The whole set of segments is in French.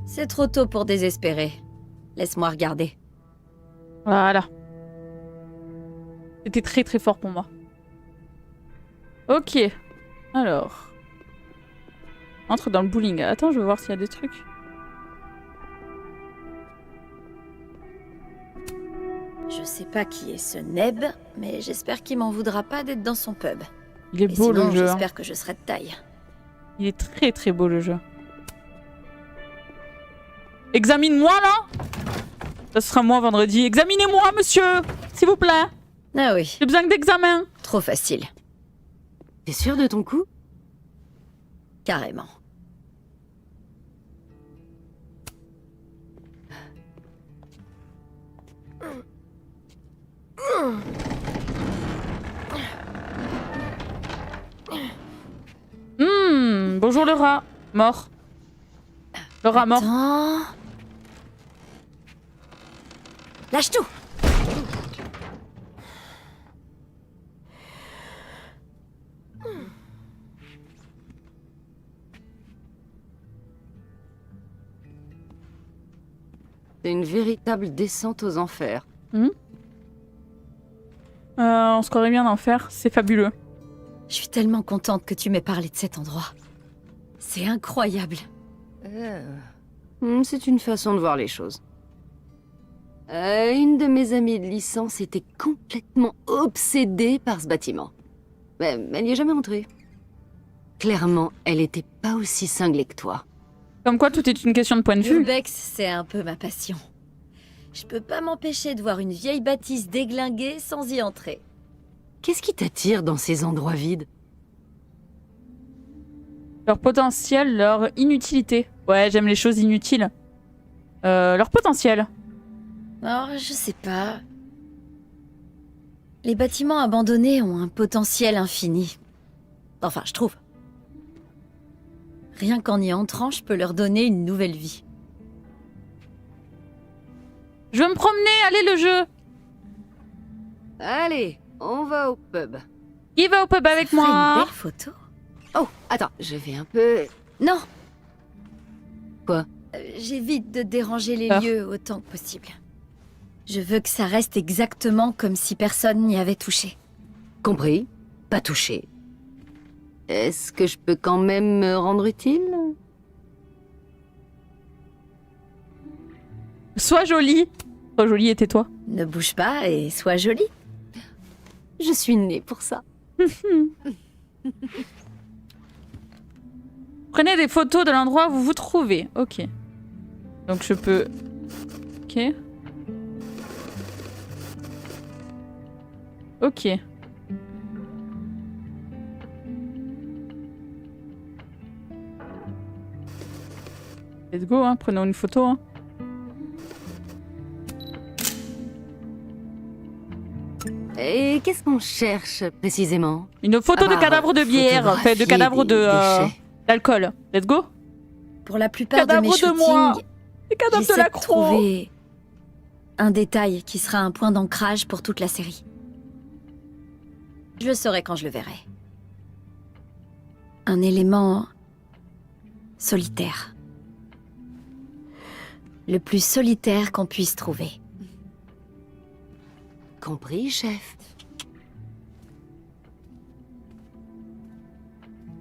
C'est trop tôt pour désespérer. Laisse-moi regarder. Voilà. C'était très très fort pour moi. Ok. Alors. Entre dans le bowling. Attends, je veux voir s'il y a des trucs. Je sais pas qui est ce Neb, mais j'espère qu'il m'en voudra pas d'être dans son pub. Il est Et beau sinon, le jeu. Hein. j'espère que je serai de taille. Il est très très beau le jeu. Examine-moi là! Ça sera moi vendredi. Examinez-moi, monsieur! S'il vous plaît! Ah oui, J'ai besoin d'examen! trop facile. T'es sûr de ton coup? Carrément. Bonjour le rat. Mort. Le rat mort. Attends... Lâche tout! C'est une véritable descente aux enfers. On se croirait bien d'en faire. C'est fabuleux. Je suis tellement contente que tu m'aies parlé de cet endroit. C'est incroyable. C'est une façon de voir les choses. Une de mes amies de licence était complètement obsédée par ce bâtiment. Mais elle n'y est jamais entrée. Clairement, elle était pas aussi cinglée que toi. Comme quoi, tout est une question de point de vue. Urbex, c'est un peu ma passion. Je peux pas m'empêcher de voir une vieille bâtisse déglinguée sans y entrer. Qu'est-ce qui t'attire dans ces endroits vides? Leur potentiel, leur inutilité. Ouais, j'aime les choses inutiles. Leur potentiel. Alors, je sais pas. Les bâtiments abandonnés ont un potentiel infini. Enfin, je trouve. Rien qu'en y entrant, je peux leur donner une nouvelle vie. Je veux me promener, allez le jeu. Allez, on va au pub. Qui va au pub avec Ça ferait une moi? belle photo. Oh, attends, je vais un peu... Non. Quoi? J'évite de déranger les Ah. lieux autant que possible. Je veux que ça reste exactement comme si personne n'y avait touché. Compris, pas touché. Est-ce que je peux quand même me rendre utile? Sois jolie. Sois jolie et tais-toi. Ne bouge pas et sois jolie. Je suis née pour ça. Prenez des photos de l'endroit où vous vous trouvez. Ok. Donc je peux... Ok. Ok. Let's go, hein. Prenons une photo. Hein. Et qu'est-ce qu'on cherche précisément? Une photo de Ah, cadavre de bière. Enfin, de cadavre photographier des déchets. d'alcool. Let's go. Pour la plupart de mes Cadavre de moi. shootings, Les cadavres de j'essaie la de croix. trouver un détail qui sera un point d'ancrage pour toute la série. Je le saurai quand je le verrai. Un élément solitaire. Le plus solitaire qu'on puisse trouver. Compris, chef.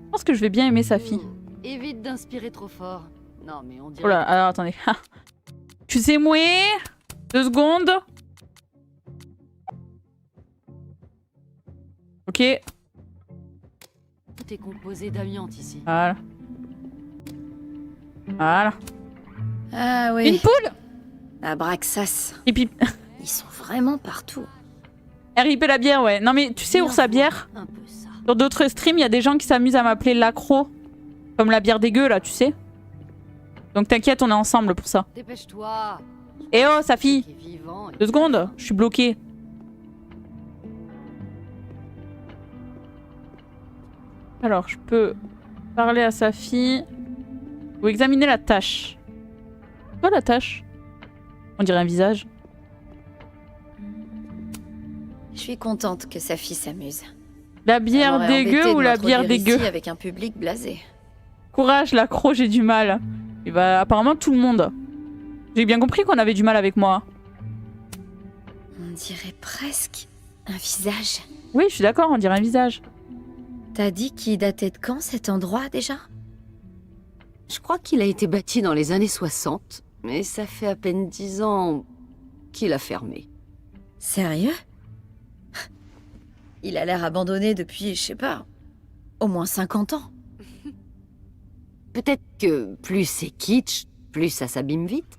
Je pense que je vais bien aimer sa fille. Évite d'inspirer trop fort. Non, mais on dirait... Oh là, alors attendez. Tu sais mouer 2 secondes. Ok. Tout est composé d'amiante ici. Voilà. Voilà. Ah Une oui, poule. Abraxas. Et puis... Ils sont vraiment partout. RIP la bière, ouais. Non mais tu sais, ours à bière, Un peu ça. sur d'autres streams, il y a des gens qui s'amusent à m'appeler l'accro. Comme la bière dégueu, là, tu sais. Donc t'inquiète, on est ensemble pour ça. Dépêche-toi. Eh oh, sa fille. Qui est vivant et- 2 secondes, je suis bloquée. Alors, je peux parler à sa fille ou examiner la tâche. Quoi la tâche? On dirait un visage. Je suis contente que sa fille s'amuse. La bière Ça m'aurait dégueu embêté ou de la bière m'introduire dégueu? ici avec un public blasé. Courage, l'accro, j'ai du mal. Et bah, apparemment, tout le monde. J'ai bien compris qu'on avait du mal avec moi. On dirait presque un visage. Oui, je suis d'accord, on dirait un visage. T'as dit qu'il datait de quand cet endroit déjà? Je crois qu'il a été bâti dans les années 60, mais ça fait à peine 10 ans qu'il a fermé. Sérieux? Il a l'air abandonné depuis, je sais pas, au moins 50 ans. Peut-être que plus c'est kitsch, plus ça s'abîme vite.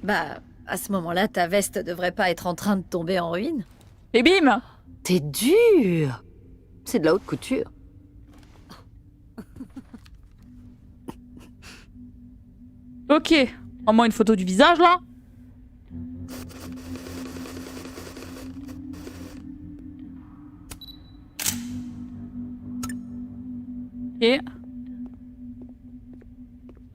Bah, à ce moment-là, ta veste devrait pas être en train de tomber en ruine. Et bim! T'es dur! C'est de la haute couture. Ok. Prends-moi une photo du visage, là. Ok.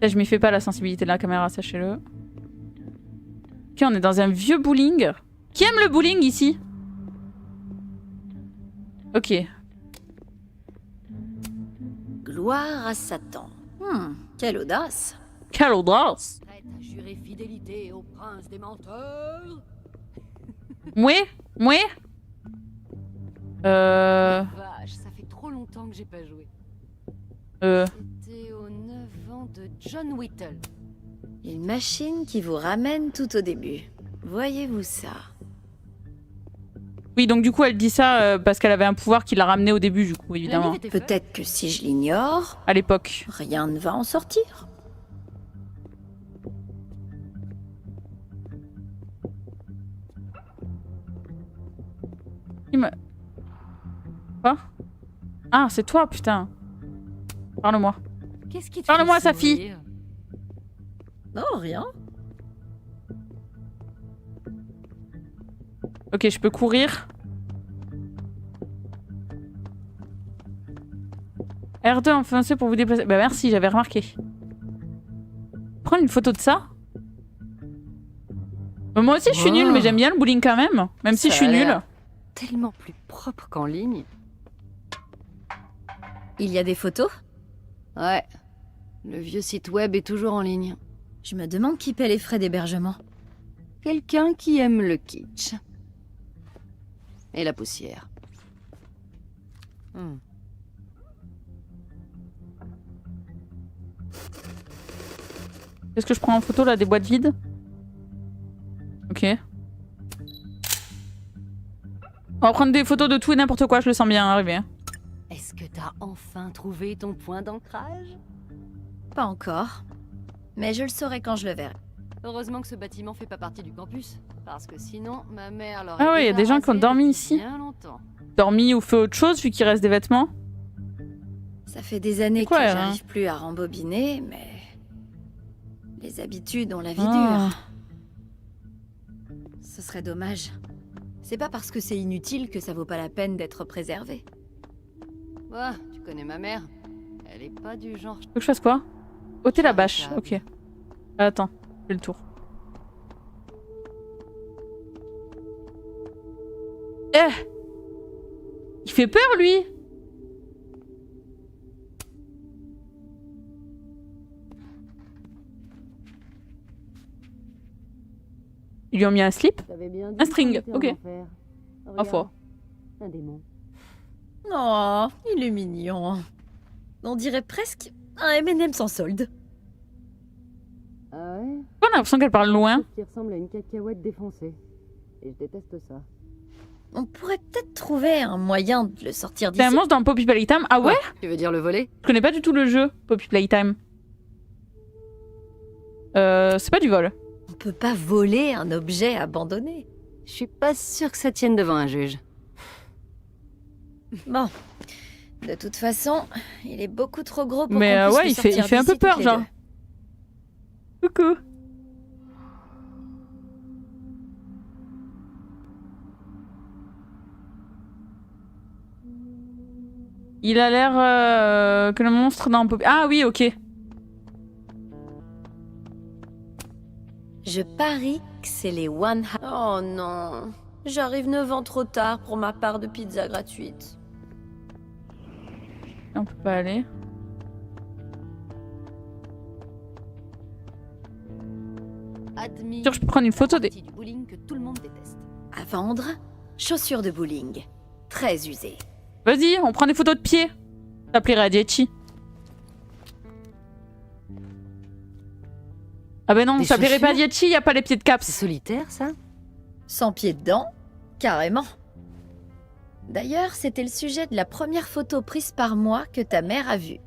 Là, je m'y fais pas la sensibilité de la caméra, sachez-le. Ok, on est dans un vieux bowling. Qui aime le bowling ici? Ok. Gloire à Satan. Quelle audace. Quelle audace! Prête à jurer fidélité au prince des menteurs? Mouais? Mouais? Vache, ça fait trop longtemps que j'ai pas joué. C'était aux 9 ans de John Whittle. Une machine qui vous ramène tout au début. Voyez-vous ça? Oui, donc du coup, elle dit ça parce qu'elle avait un pouvoir qui l'a ramené au début, du coup, évidemment. La nuit était faite. Peut-être que si je l'ignore, À l'époque. rien ne va en sortir. Quoi? Ah, c'est toi, putain. Parle-moi. Qu'est-ce qui te Parle-moi, fait Safi. sourire? Non, rien. Ok, je peux courir. R2 enfoncé pour vous déplacer. Bah merci, j'avais remarqué. Prendre une photo de ça? Moi aussi, je suis nulle, mais j'aime bien le bowling quand même. Même si Ça je suis a nulle. l'air tellement plus propre qu'en ligne. Il y a des photos? Ouais. Le vieux site web est toujours en ligne. Je me demande qui paie les frais d'hébergement. Quelqu'un qui aime le kitsch. Et la poussière. Est-ce que je prends en photo là des boîtes vides? Ok. On va prendre des photos de tout et n'importe quoi, je le sens bien arriver. Est-ce que t'as enfin trouvé ton point d'ancrage? Pas encore. Mais je le saurai quand je le verrai. Heureusement que ce bâtiment fait pas partie du campus. Parce que sinon, ma mère l'aurait Ah ouais, il y a des gens qui ont débarrassé dormi depuis ici. bien longtemps. Dormi ou fait autre chose vu qu'il reste des vêtements? Ça fait des années C'est quoi, que hein j'arrive plus à rembobiner, mais... Les habitudes ont la vie Ah. dure. Ce serait dommage. C'est pas parce que c'est inutile que ça vaut pas la peine d'être préservé. Ouais, tu connais ma mère. Elle est pas du genre... Faut que je fasse quoi? Ôter la Charles bâche, Table. ok. Attends, je fais le tour. Eh! Il fait peur, lui! Ils lui ont mis un slip? Un string, ok. Ma foi. Un démon. Oh, il est mignon. On dirait presque un M&M sans solde. Ah ouais? On a l'impression qu'elle parle loin. Qui ressemble à une cacahuète défoncée. Et je déteste ça. On pourrait peut-être trouver un moyen de le sortir C'est un d'ici. monstre dans Poppy Playtime. Ah ouais? Tu veux dire le voler? Je connais pas du tout le jeu, Poppy Playtime. C'est pas du vol. On peut pas voler un objet abandonné. Je suis pas sûre que ça tienne devant un juge. Bon. De toute façon, il est beaucoup trop gros pour Mais qu'on puisse ouais, le il fait sortir un peu d'ici peur, toutes les genre. deux. Coucou. Il a l'air que le monstre dans Poppy... Ah oui, ok. Je parie que c'est les One House. Oh non, j'arrive 9 ans trop tard pour ma part de pizza gratuite. On peut pas aller. Admis. Sûr, je peux prendre une photo des... partie du bowling que tout le monde déteste. À vendre, chaussures de bowling. Très usées. Vas-y, on prend des photos de pieds. Ça plairait à Dietchi. Ah ben non, Des ça plairait pas à chaussures Dietchi, y a pas les pieds de C'est Caps. solitaire, ça? Sans pied dedans, carrément. D'ailleurs, c'était le sujet de la première photo prise par moi que ta mère a vue.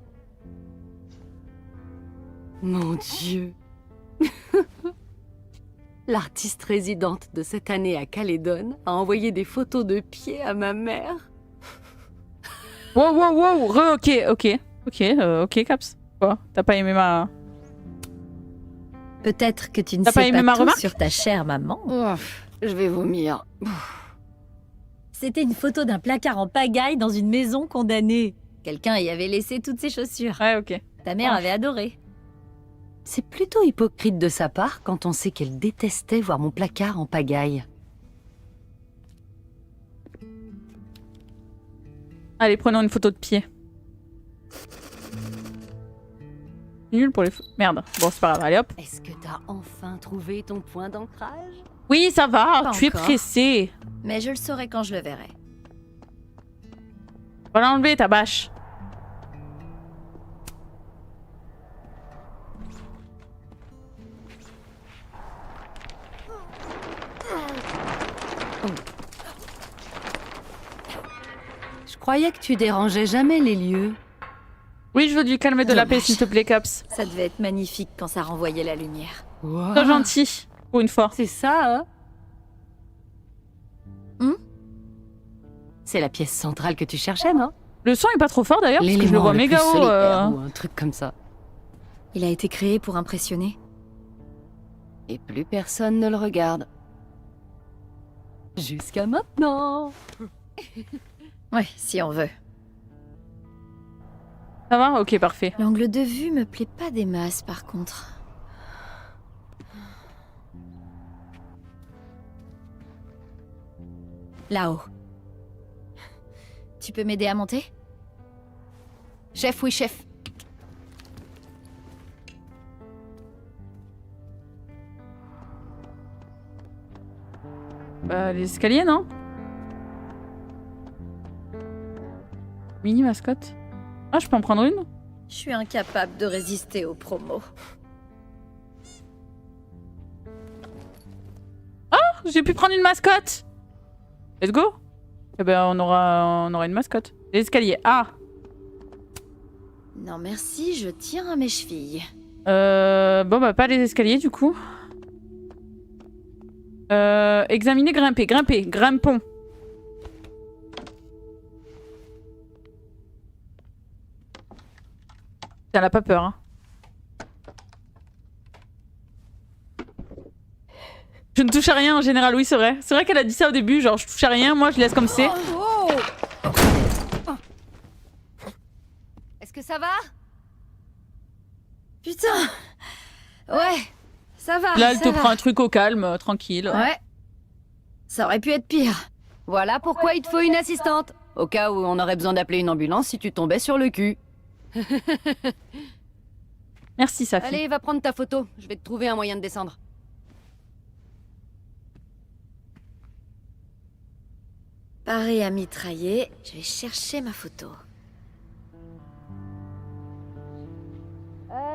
Mon Dieu. L'artiste résidente de cette année à Calédon a envoyé des photos de pieds à ma mère. Wow, wow, wow, ok, Caps. Quoi? T'as pas aimé ma... Peut-être que tu ne T'as pas sais aimé pas ma tout remarque sur ta chère maman. Ouf, je vais vomir. C'était une photo d'un placard en pagaille dans une maison condamnée. Quelqu'un y avait laissé toutes ses chaussures. Ouais, ok. Ta mère Ah. avait adoré. C'est plutôt hypocrite de sa part quand on sait qu'elle détestait voir mon placard en pagaille. Allez, prenons une photo de pied. Nul pour les... Merde. Bon, c'est pas grave. Allez, hop. Est-ce que t'as enfin trouvé ton point d'ancrage? Oui, ça va. Pas Tu es encore. pressé. Mais je le saurai quand je le verrai. Va l'enlever, ta bâche. Je croyais que tu dérangeais jamais les lieux. Oui, je veux lui calmer de la paix, Dommage. s'il te plaît, Caps. Ça devait être magnifique quand ça renvoyait la lumière. Wow. Sois gentil, pour une fois. C'est ça, hein? C'est la pièce centrale que tu cherchais, non? Le son est pas trop fort d'ailleurs, parce que je le vois L'élément méga plus haut. solitaire ou un truc comme ça. Il a été créé pour impressionner. Et plus personne ne le regarde. Jusqu'à maintenant. Ouais, si on veut. Ça va? Ok, parfait. L'angle de vue me plaît pas des masses, par contre. Là-haut. Tu peux m'aider à monter? Chef, oui, chef. Bah, les escaliers, non? Mini mascotte. Ah, je peux en prendre une? Je suis incapable de résister aux promos. J'ai pu prendre une mascotte! Let's go! Eh ben, on aura une mascotte. Les escaliers. Ah! Non merci, je tiens à mes chevilles. Bon, bah, pas les escaliers, du coup. Examiner, grimper, grimpons. Elle a pas peur, hein. Je ne touche à rien en général, oui, c'est vrai. C'est vrai qu'elle a dit ça au début, genre je touche à rien, moi je laisse comme c'est. Est-ce que ça va? Putain! Ouais, ça va. Là, elle ça te va. prend un truc au calme, tranquille. Ouais. Ça aurait pu être pire. Voilà pourquoi il te faut une assistante. Au cas où on aurait besoin d'appeler une ambulance si tu tombais sur le cul. Merci, Safi. Allez, va prendre ta photo. Je vais te trouver un moyen de descendre. Paré à mitrailler, je vais chercher ma photo.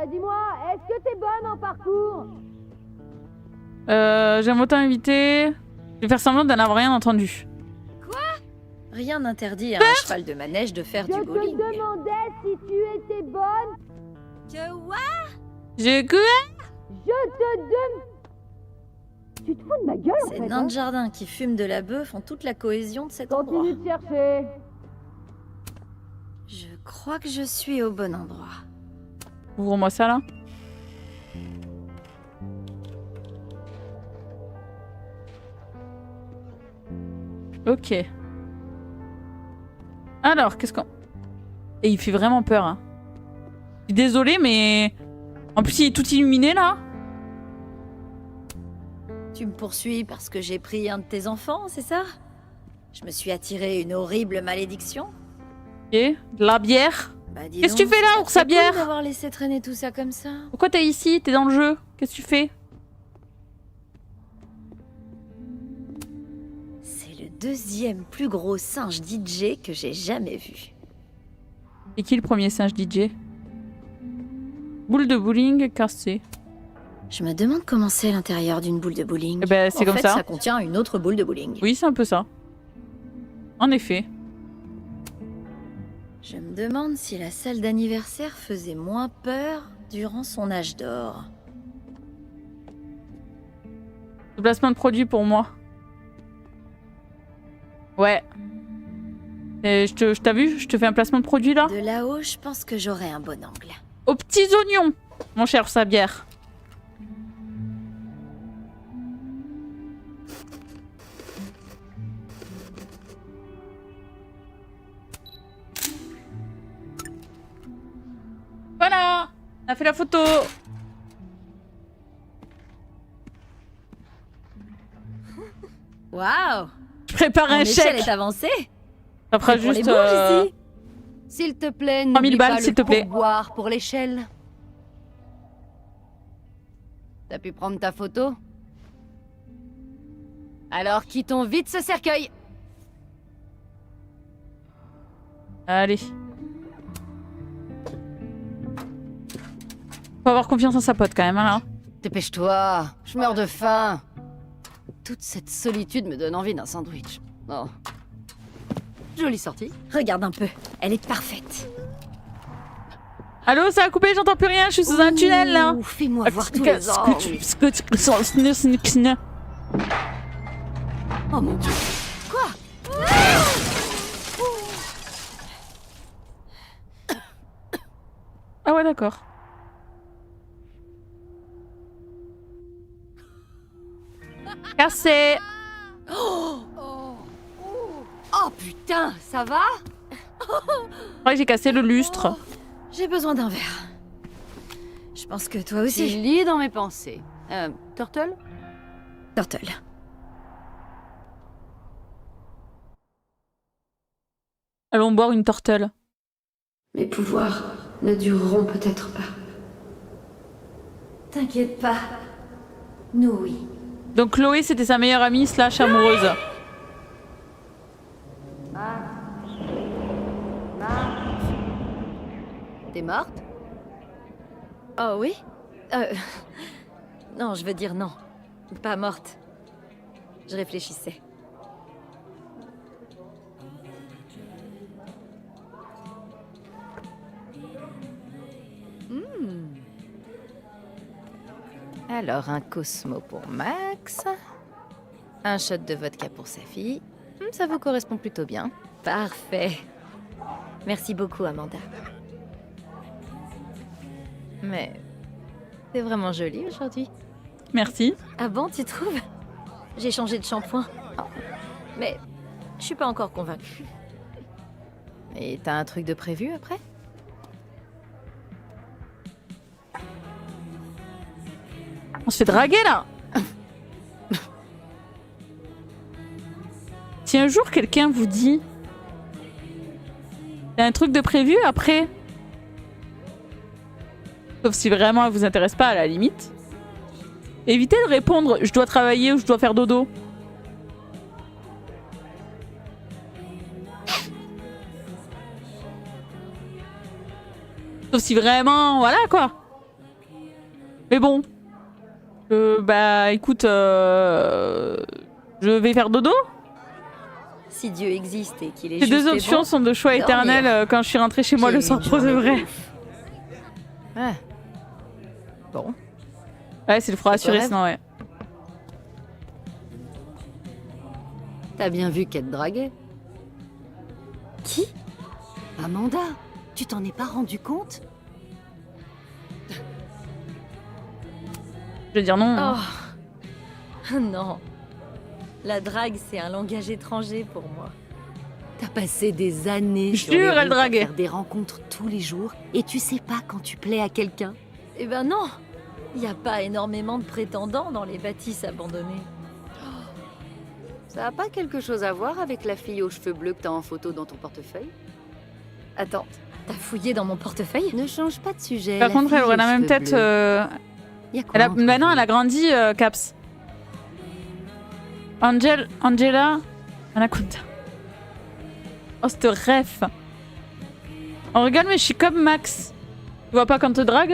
Dis-moi, est-ce que t'es bonne en parcours? J'aime autant éviter. Je vais faire semblant d'en avoir rien entendu. Rien n'interdit à un cheval de manège de faire du bowling. demandais si tu étais bonne. Que what? J'ai que... Je te demande. Tu te fous de ma gueule Ces nains de jardin qui fument de la bœuf font toute la cohésion de cet endroit. Continue de chercher. Je crois que je suis au bon endroit. Ouvre-moi ça, là. Ok. Alors, qu'est-ce qu'on... Et il fait vraiment peur, hein. Je suis désolée, mais... En plus, il est tout illuminé, là. Tu me poursuis parce que j'ai pris un de tes enfants, c'est ça? Je me suis attiré une horrible malédiction? Ok, de la bière. Bah, dis Qu'est-ce que donc, tu fais là, c'est pas ours à très cool bière? d'avoir laissé traîner tout ça comme ça. Pourquoi t'es ici? T'es dans le jeu? Qu'est-ce que tu fais? C'est le deuxième plus gros singe DJ que j'ai jamais vu. Et qui le premier singe DJ? Boule de bowling cassée. Je me demande comment c'est l'intérieur d'une boule de bowling. Eh ben, c'est comme ça. Ça contient une autre boule de bowling. Oui, c'est un peu ça. En effet. Je me demande si la salle d'anniversaire faisait moins peur durant son âge d'or. Le placement de produit pour moi. Ouais. Et je t'ai vu? Je te fais un placement de produit là? De là-haut, je pense que j'aurai un bon angle. Aux petits oignons, mon cher Sabière. Voilà, on a fait la photo. Waouh! Je prépare Mon un échelle chèque. est avancée. Ça fera C'est pour les juste. bourges ici. S'il te plaît, 3000 n'oublie balles, pas s'il le te plaît. pourboire pour l'échelle. T'as pu prendre ta photo? Alors quittons vite ce cercueil. Allez. Faut avoir confiance en sa pote quand même, hein, là. Dépêche-toi, je meurs de faim. Toute cette solitude me donne envie d'un sandwich. Oh. Jolie sortie. Regarde un peu, elle est parfaite. Allô, ça a coupé, j'entends plus rien, je suis sous un tunnel là. Ouh, fais-moi voir tous les angles. Oh mon dieu. Ah ouais, d'accord. Cassé. Oh putain, ça va? Je crois que j'ai cassé le lustre. J'ai besoin d'un verre. Je pense que toi Tu aussi. lis dans mes pensées. Turtle? Turtle. Allons boire une tortelle. Mes pouvoirs ne dureront peut-être pas. T'inquiète pas. Nous, oui. Donc Chloé, c'était sa meilleure amie slash amoureuse. T'es morte? Oh oui? Non, je veux dire non. Pas morte. Je réfléchissais. Alors, un Cosmo pour Max. Un shot de vodka pour sa fille. Ça vous correspond plutôt bien. Parfait. Merci beaucoup, Amanda. Mais c'est vraiment joli aujourd'hui. Merci. Ah bon, tu trouves? J'ai changé de shampoing. Mais je suis pas encore convaincue. Et t'as un truc de prévu après? On se fait draguer là. Si un jour quelqu'un vous dit t'as un truc de prévu après, sauf si vraiment elle vous intéresse pas à la limite, évitez de répondre je dois travailler ou je dois faire dodo. Sauf si vraiment, voilà quoi. Mais bon. Bah écoute, je vais faire dodo. Si Dieu existe et qu'il est Ces juste deux et options bon, sont de choix dormir. éternels quand je suis rentrée chez moi le J'ai eu soir une pour de journée vrai. ouf. Ouais. Bon. Ouais, c'est le froid C'est ton assuré rêve. sinon, ouais. T'as bien vu qu'elle te draguait? Qui? Amanda, tu t'en es pas rendu compte? Je veux dire non. Oh. Non. La drague, c'est un langage étranger pour moi. T'as passé des années Jure, sur les elle routes à draguait. faire des rencontres tous les jours et tu sais pas quand tu plais à quelqu'un. Eh ben non. Il n'y a pas énormément de prétendants dans les bâtisses abandonnées. Ça a pas quelque chose à voir avec la fille aux cheveux bleus que t'as en photo dans ton portefeuille? Attends, t'as fouillé dans mon portefeuille? Ne change pas de sujet. Par la contre, fille elle aurait aux la même cheveux tête. bleus. Y a quoi entre Maintenant, vous? elle a grandi, Caps. Angela Anaconda. Oh, cette ref. On rigole, mais je suis comme Max. Tu vois pas quand te drague,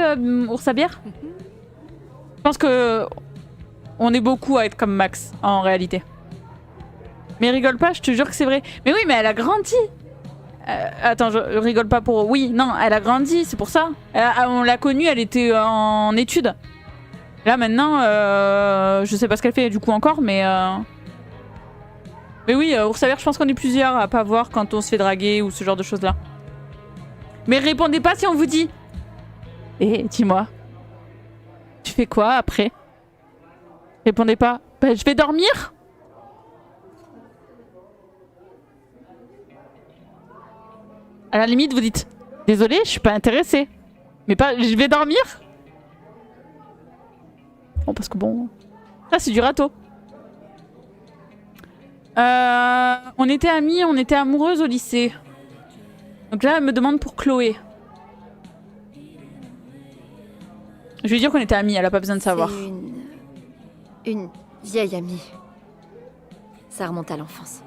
ours à bière? Je pense que on est beaucoup à être comme Max, en réalité. Mais rigole pas, je te jure que c'est vrai. Mais oui, mais elle a grandi. Attends, je rigole pas pour... Oui, non, elle a grandi, c'est pour ça. On l'a connue, elle était en études. Là, maintenant, je sais pas ce qu'elle fait du coup encore, mais... Mais oui, ours à bière, je pense qu'on est plusieurs à pas voir quand on se fait draguer ou ce genre de choses-là. Mais répondez pas si on vous dit. Eh, dis-moi. Tu fais quoi après? Répondez pas. Bah, je vais dormir. À la limite, vous dites désolé, je suis pas intéressée. Mais pas, je vais dormir. Bon, parce que bon. Là, c'est du râteau. On était amies, on était amoureuses au lycée. Donc là, elle me demande pour Chloé. Je vais dire qu'on était amies, elle a pas besoin de savoir. C'est une vieille amie. Ça remonte à l'enfance.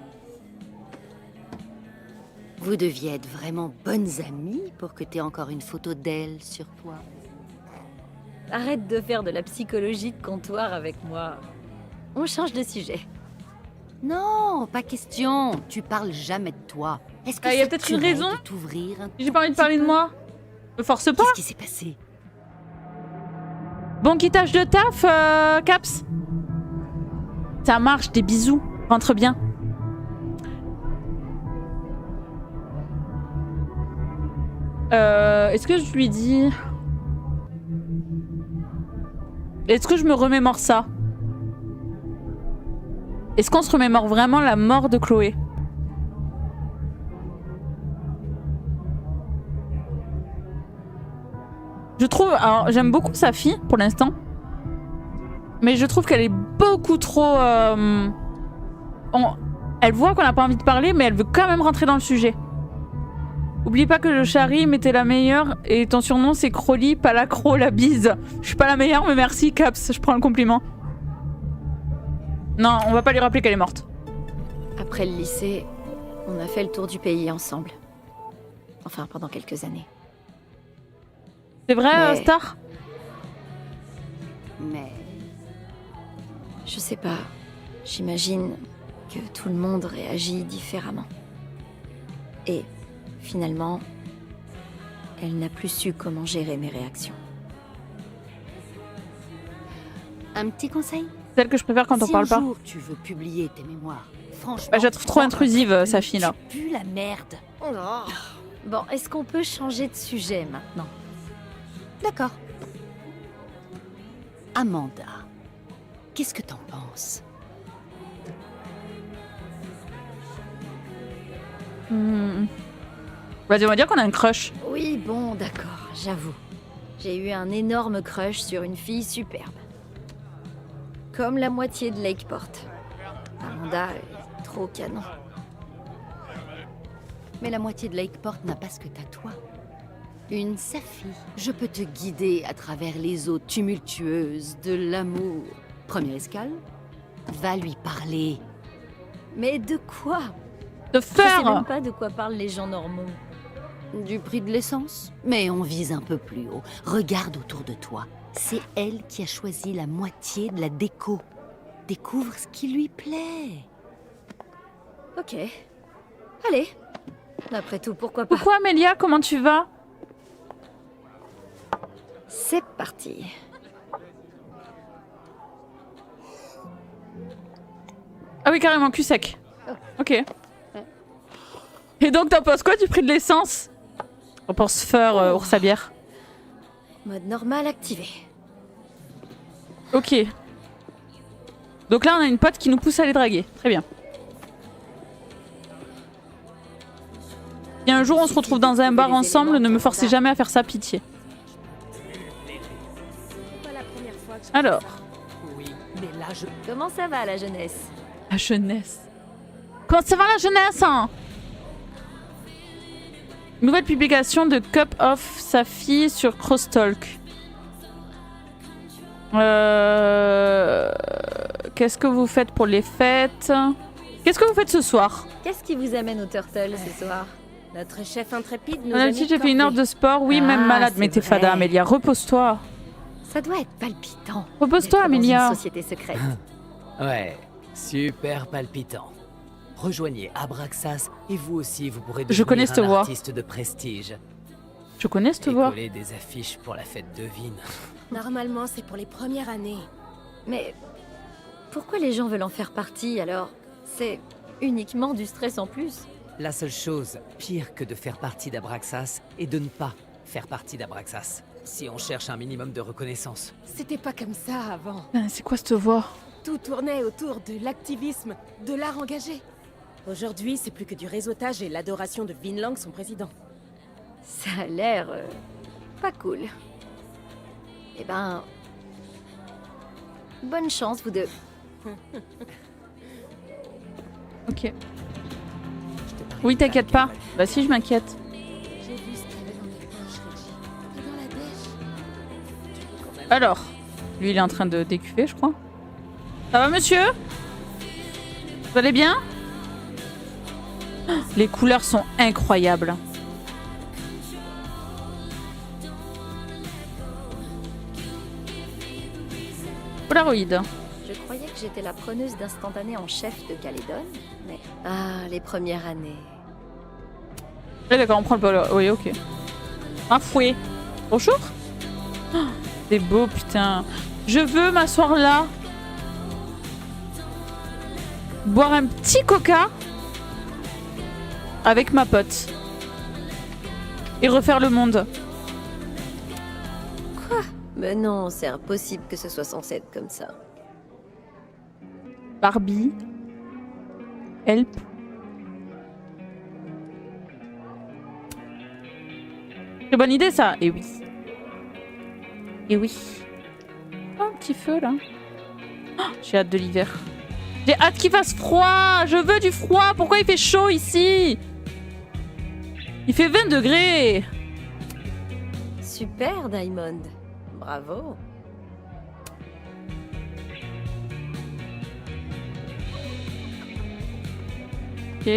Vous deviez être vraiment bonnes amies pour que t'aies encore une photo d'elle sur toi. Arrête de faire de la psychologie de comptoir avec moi. On change de sujet. Non, pas question. Tu parles jamais de toi. Est-ce que Ah, y a ça peut-être une tuerait raison de t'ouvrir un J'ai pas envie de parler de moi. Me force pas. Qu'est-ce qui s'est passé? Bon quittage de taf, Caps. Ça marche, des bisous. Rentre bien. Est-ce que je lui dis... Est-ce que je me remémore ça? Est-ce qu'on se remémore vraiment la mort de Chloé? Je trouve... Alors, j'aime beaucoup sa fille, pour l'instant. Mais je trouve qu'elle est beaucoup trop... Elle voit qu'on n'a pas envie de parler, mais elle veut quand même rentrer dans le sujet. Oublie pas que le Charim était la meilleure et ton surnom c'est Crowley, pas la Crow, la bise. Je suis pas la meilleure, mais merci Caps, je prends le compliment. Non, on va pas lui rappeler qu'elle est morte. Après le lycée, on a fait le tour du pays ensemble. Enfin, pendant quelques années. C'est vrai, Mais- Star? Mais Je sais pas. J'imagine que tout le monde réagit différemment. Et finalement, elle n'a plus su comment gérer mes réactions. un petit conseil. Celle que je préfère quand on Si parle un pas. jour tu veux publier tes mémoires, franchement, Bah, je la trouve trop intrusive, sa fille, là. Tu pues la merde. Bon, est-ce qu'on peut changer de sujet maintenant? D'accord. Amanda, qu'est-ce que t'en penses? Vas-y, on va dire qu'on a un crush. Oui, bon, d'accord, j'avoue. J'ai eu un énorme crush sur une fille superbe. Comme la moitié de Lakeport. Amanda est trop canon. Mais la moitié de Lakeport n'a pas ce que t'as toi. Une Safi. Je peux te guider à travers les eaux tumultueuses de l'amour. Première escale, va lui parler. Mais de quoi? De Je sais même faire. pas de quoi parlent les gens normaux. Du prix de l'essence. Mais on vise un peu plus haut. Regarde autour de toi. C'est elle qui a choisi la moitié de la déco. Découvre ce qui lui plaît. Ok. Allez. Après tout, pourquoi pas? Pourquoi, Amélia? Comment tu vas? C'est parti. Ah oui, carrément, cul sec. Ok. Et donc, t'en penses quoi du prix de l'essence? On pense faire ours à bière. Mode normal activé. Ok. Donc là, on a une pote qui nous pousse à les draguer. Très bien. Si un jour on se retrouve dans un bar ensemble, ne me forcez jamais à faire ça, pitié. Alors, Comment ça va, la jeunesse? La jeunesse. Comment ça va la jeunesse hein? Nouvelle publication de Cup of Safi sur Crosstalk. Qu'est-ce que vous faites pour les fêtes? Qu'est-ce que vous faites ce soir? Qu'est-ce qui vous amène au Turtle ce soir? Notre chef intrépide nous On a a dit mis j'ai fait une heure de sport. Oui, Ah, même malade. c'est Mais t'es vrai. fada, Amélia. Repose-toi. Ça doit être palpitant. Repose-toi, d'être dans Amélia. une société secrète. Ouais, super palpitant. Rejoignez Abraxas et vous aussi vous pourrez Je devenir connais cette un voix. artiste de prestige. Je connais cette Et voix. coller des affiches pour la fête de Vin. Normalement, c'est pour les premières années. Mais pourquoi les gens veulent en faire partie alors? C'est uniquement du stress en plus. La seule chose pire que de faire partie d'Abraxas est de ne pas faire partie d'Abraxas. Si on cherche un minimum de reconnaissance. C'était pas comme ça avant. C'est quoi cette voix? Tout tournait autour de l'activisme, de l'art engagé. Aujourd'hui, c'est plus que du réseautage et l'adoration de Vinlang, son président. Ça a l'air pas cool. Eh ben, bonne chance vous deux. Ok. Oui, t'inquiète pas. Bah si, je m'inquiète. J'ai vu ce qu'il y avait dans mes poches, Reggie. Et dans la dèche. Alors, lui, il est en train de décuver, je crois. Ça va, monsieur? Vous allez bien? Les couleurs sont incroyables. Polaroid. Je croyais que j'étais la preneuse d'instantané en chef de Calédon, mais... Ah, les premières années. Oui, d'accord, on prend le Polaroid. Oui, ok. Un fouet. Bonjour. Oh, c'est beau, putain. Je veux m'asseoir là. Boire un petit coca avec ma pote. Et refaire le monde. Mais non, c'est impossible que ce soit censé être comme ça. Barbie. Help. Très bonne idée ça. Et oui. Et oui. Oh, un petit feu là. Oh, j'ai hâte de l'hiver. J'ai hâte qu'il fasse froid. Je veux du froid. Pourquoi il fait chaud ici? Il fait 20 degrés. Super, Diamond. Bravo. Ok.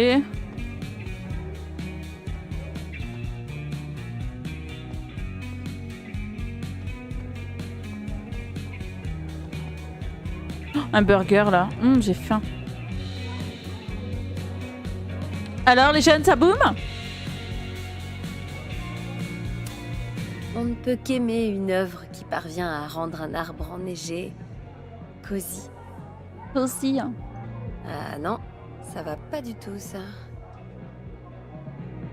Oh, un burger là. J'ai faim. Alors les jeunes, ça boum? On ne peut qu'aimer une œuvre qui parvient à rendre un arbre enneigé cosy. Aussi. Hein. Ah non, ça va pas du tout ça.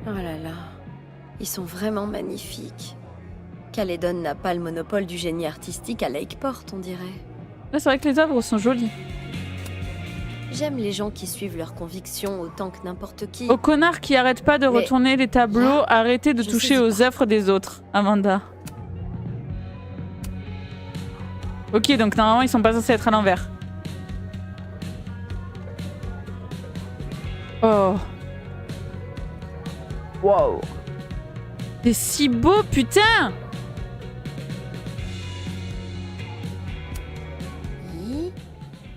Oh là là, ils sont vraiment magnifiques. Calédon n'a pas le monopole du génie artistique à Lakeport, on dirait. Là, c'est vrai que les œuvres sont jolies. J'aime les gens qui suivent leurs convictions autant que n'importe qui. Aux connards qui arrêtent pas de Mais retourner les tableaux, là, arrêtez de je toucher saisis aux pas. œuvres des autres, Amanda. Ok, donc normalement ils sont pas censés être à l'envers. Oh. Wow. C'est si beau, putain! Oui.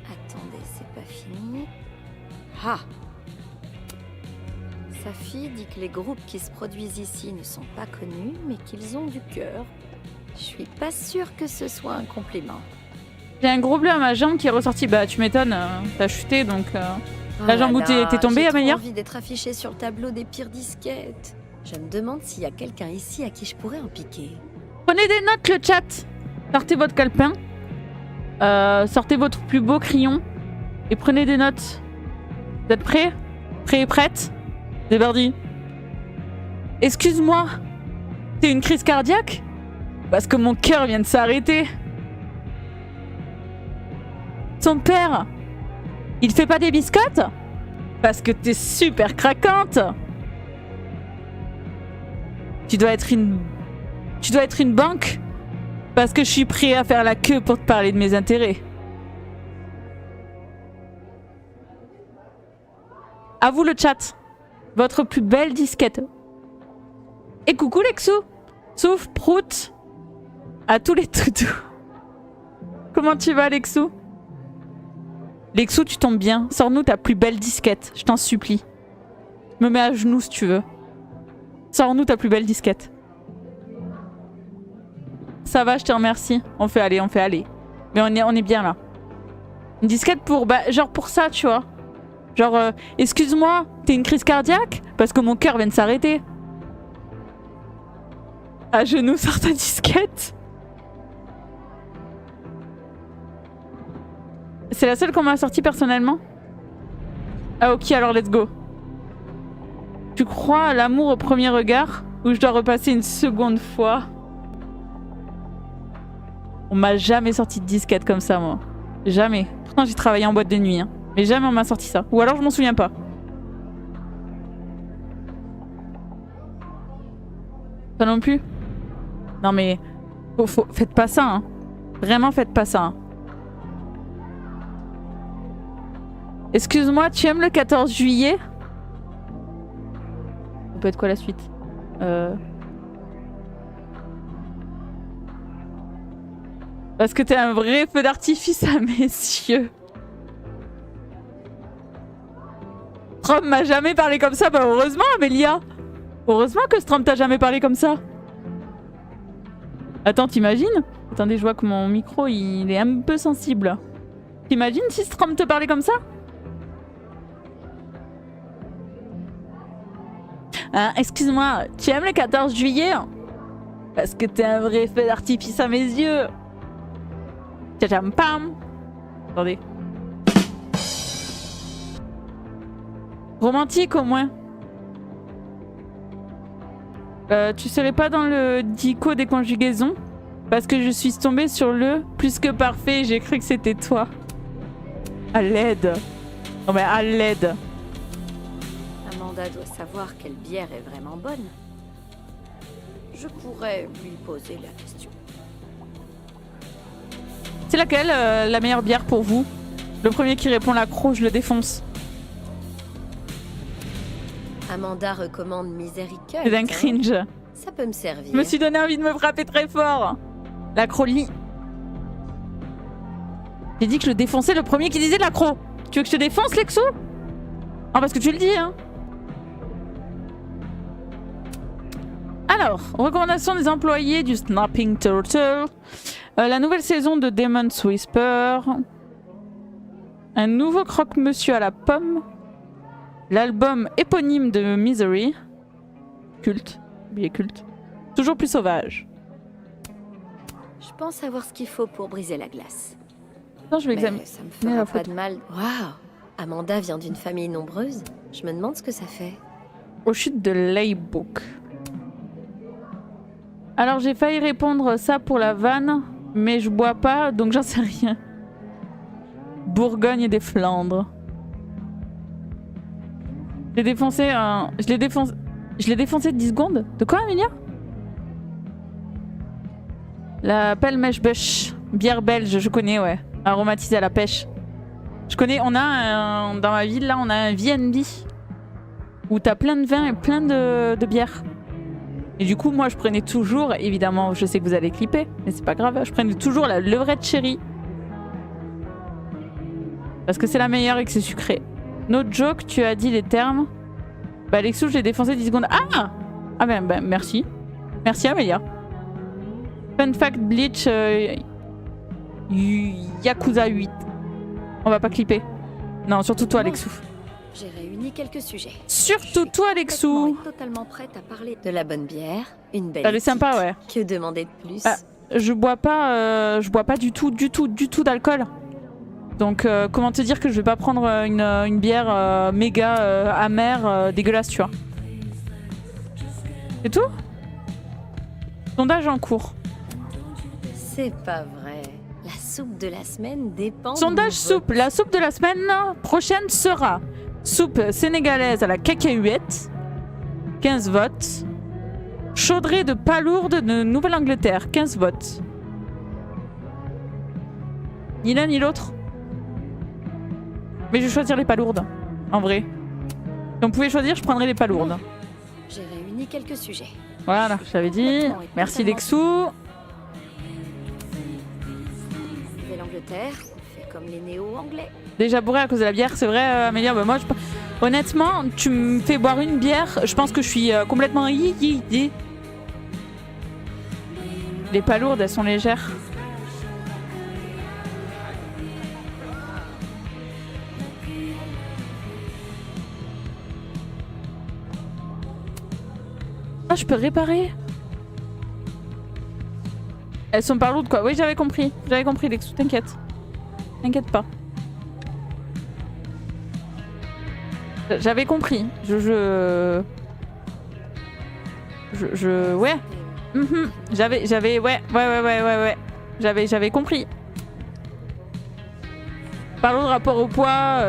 Attendez, c'est pas fini. Ah! Sa fille dit que les groupes qui se produisent ici ne sont pas connus, mais qu'ils ont du cœur. Je suis pas sûre que ce soit un compliment. J'ai un gros bleu à ma jambe qui est ressorti. Bah, tu m'étonnes, t'as chuté donc. La jambe où t'es tombée, j'ai Amélia? J'ai envie d'être affichée sur le tableau des pires disquettes. Je me demande s'il y a quelqu'un ici à qui je pourrais en piquer. Prenez des notes, le chat. Sortez votre calepin. Sortez votre plus beau crayon. Et prenez des notes. Vous êtes prêts? Prêts et prêtes? C'est parti. Excuse-moi. C'est une crise cardiaque? Parce que mon cœur vient de s'arrêter. Son père, il fait pas des biscottes? Parce que t'es super craquante. Tu dois être une banque? Parce que je suis prêt à faire la queue pour te parler de mes intérêts. À vous le chat. Votre plus belle disquette. Et coucou Lexou. Sauf Prout. À tous les toutous. Comment tu vas Lexou? Lexou, tu tombes bien. Sors-nous ta plus belle disquette. Je t'en supplie. Me mets à genoux si tu veux. Sors-nous ta plus belle disquette. Ça va, je te remercie. On fait aller, on fait aller. Mais on est bien là. Une disquette pour... Bah, genre pour ça, tu vois. Genre, excuse-moi, t'es une crise cardiaque? Parce que mon cœur vient de s'arrêter. À genoux, sors ta disquette. C'est la seule qu'on m'a sortie personnellement? Ah ok, alors let's go. Tu crois à l'amour au premier regard? Ou je dois repasser une seconde fois? On m'a jamais sorti de disquette comme ça, moi. Jamais. Pourtant, j'ai travaillé en boîte de nuit, hein. Mais jamais on m'a sorti ça. Ou alors, je m'en souviens pas. Ça non plus? Non mais... Faites pas ça, hein. Vraiment, faites pas ça, hein. Excuse-moi, tu aimes le 14 juillet? Ça peut être quoi la suite? Parce que t'es un vrai feu d'artifice à mes yeux. Strom m'a jamais parlé comme ça. Bah heureusement, Amélia. Heureusement que Strom t'a jamais parlé comme ça. Attends, t'imagines? Attendez, je vois que mon micro, il est un peu sensible. T'imagines si Strom te parlait comme ça? Excuse-moi, tu aimes le 14 juillet? Parce que t'es un vrai feu d'artifice à mes yeux. Tcham pam. Attendez. Romantique au moins. Tu serais pas dans le dico des conjugaisons? Parce que je suis tombée sur le plus que parfait et j'ai cru que c'était toi. À l'aide. Non mais à l'aide. Amanda doit savoir quelle bière est vraiment bonne. Je pourrais lui poser la question. C'est laquelle la meilleure bière pour vous? Le premier qui répond l'accro, je le défonce. Amanda recommande Miséricorde. C'est d'un cringe. Ça peut me servir. Je me suis donné envie de me frapper très fort. L'accrolie. J'ai dit que je le défonçais le premier qui disait l'accro. Tu veux que je te défonce, Lexo? Ah, parce que tu le dis, hein. Alors, recommandation des employés du Snapping Turtle. La nouvelle saison de Demon's Whisper. Un nouveau croque-monsieur à la pomme. L'album éponyme de Misery. Culte. Billet culte. Toujours plus sauvage. Je pense savoir ce qu'il faut pour briser la glace. Non, je vais Mais examiner. ça me fera pas de mal. Waouh! Amanda vient d'une famille nombreuse. Je me demande ce que ça fait. Aux chutes de Laybook. Alors j'ai failli répondre ça pour la vanne, mais je bois pas, donc j'en sais rien. Bourgogne des Flandres. Je l'ai défoncé 10 secondes. De quoi, Amelia? La pelle mèche bush. Bière belge, je connais, ouais. Aromatisée à la pêche. Je connais, on a dans ma ville, là, on a un VNB. Où t'as plein de vins et plein de bières. Et du coup, moi, je prenais toujours, évidemment, je sais que vous allez clipper, mais c'est pas grave, je prenais toujours la levrette chérie. Parce que c'est la meilleure et que c'est sucré. No joke, tu as dit les termes. Bah, Lexou, je l'ai défoncé 10 secondes. Ah! Ah ben, merci. Merci, Amélia. Fun fact, Bleach, Yakuza 8. On va pas clipper. Non, surtout toi, Lexou. J'ai réuni quelques sujets. Surtout toi, Lexou. Totalement prête à parler de la bonne bière, une belle. Elle est sympa, ouais. Que demander de plus? Je bois pas du tout d'alcool. Donc comment te dire que je vais pas prendre une bière méga amère, dégueulasse, tu vois. C'est tout? Sondage en cours. C'est pas vrai. La soupe de la semaine dépend. Sondage soupe. La soupe de la semaine prochaine sera soupe sénégalaise à la cacahuète. 15 votes. Chaudrée de palourde de Nouvelle-Angleterre. 15 votes. Ni l'un ni l'autre. Mais je vais choisir les palourdes. En vrai. Si on pouvait choisir, je prendrais les palourdes. J'ai réuni quelques sujets. Voilà, je l'avais dit. Merci Lexou. Nouvelle-Angleterre, on fait comme les néo-anglais. Déjà bourré à cause de la bière, c'est vrai, Amélia. Bah, moi, honnêtement, tu me fais boire une bière, je pense que je suis complètement yi. Les palourdes, elles sont légères. Ah, je peux réparer. Elles sont par l'autre quoi. Oui, j'avais compris. J'avais compris, Lexou, t'inquiète. T'inquiète pas. J'avais compris. Ouais. Ouais. J'avais compris. Parlons de rapport au poids.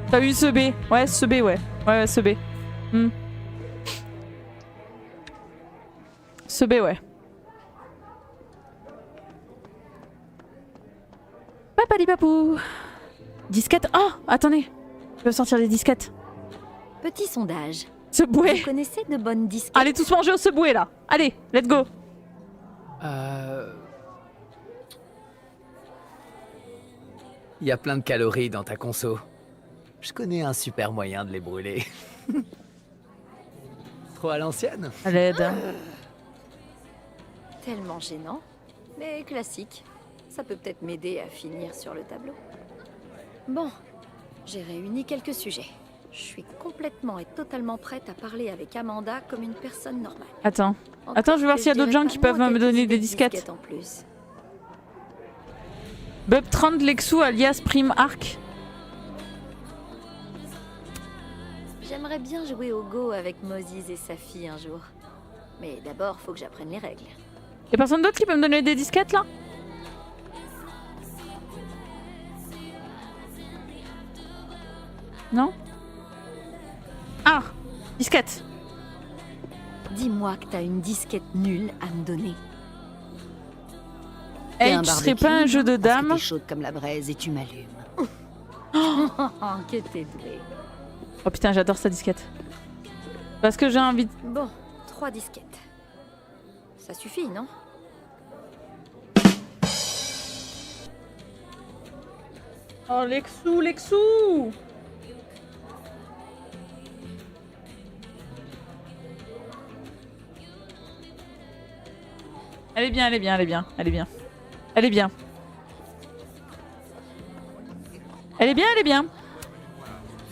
T'as eu ce B. Ouais, ce B, ouais. Ouais, ce B. Ce B, ouais. Papalipapou. Disquette. Oh, attendez. Je peux sortir les disquettes. Petit sondage. Ce bouet. Vous connaissez de bonnes disquettes? Allez tous manger au Subway là. Allez, let's go. Il y a plein de calories dans ta conso. Je connais un super moyen de les brûler. Trop à l'ancienne. À l'aide. Tellement gênant, mais classique. Ça peut peut-être m'aider à finir sur le tableau. Bon, j'ai réuni quelques sujets. Je suis complètement et totalement prête à parler avec Amanda comme une personne normale. Attends, Encore je vais voir que s'il y a je d'autres dirais gens qui pas peuvent moins me donner quelques des disquettes. en plus. Bub 30 Lexou alias Prime Arc. J'aimerais bien jouer au Go avec Moses et sa fille un jour. Mais d'abord, faut que j'apprenne les règles. Y'a personne d'autre qui peut me donner des disquettes là? Non? Ah! Disquette! Dis-moi que t'as une disquette nulle à me donner. Hey, tu serais pas un jeu de Parce que dames? t'es chaude comme la braise et tu m'allumes. Oh, que t'es douée. Oh putain, j'adore sa disquette. Parce que j'ai envie de... Bon, 3 disquettes. Ça suffit, non? Oh Lexou! Elle est bien.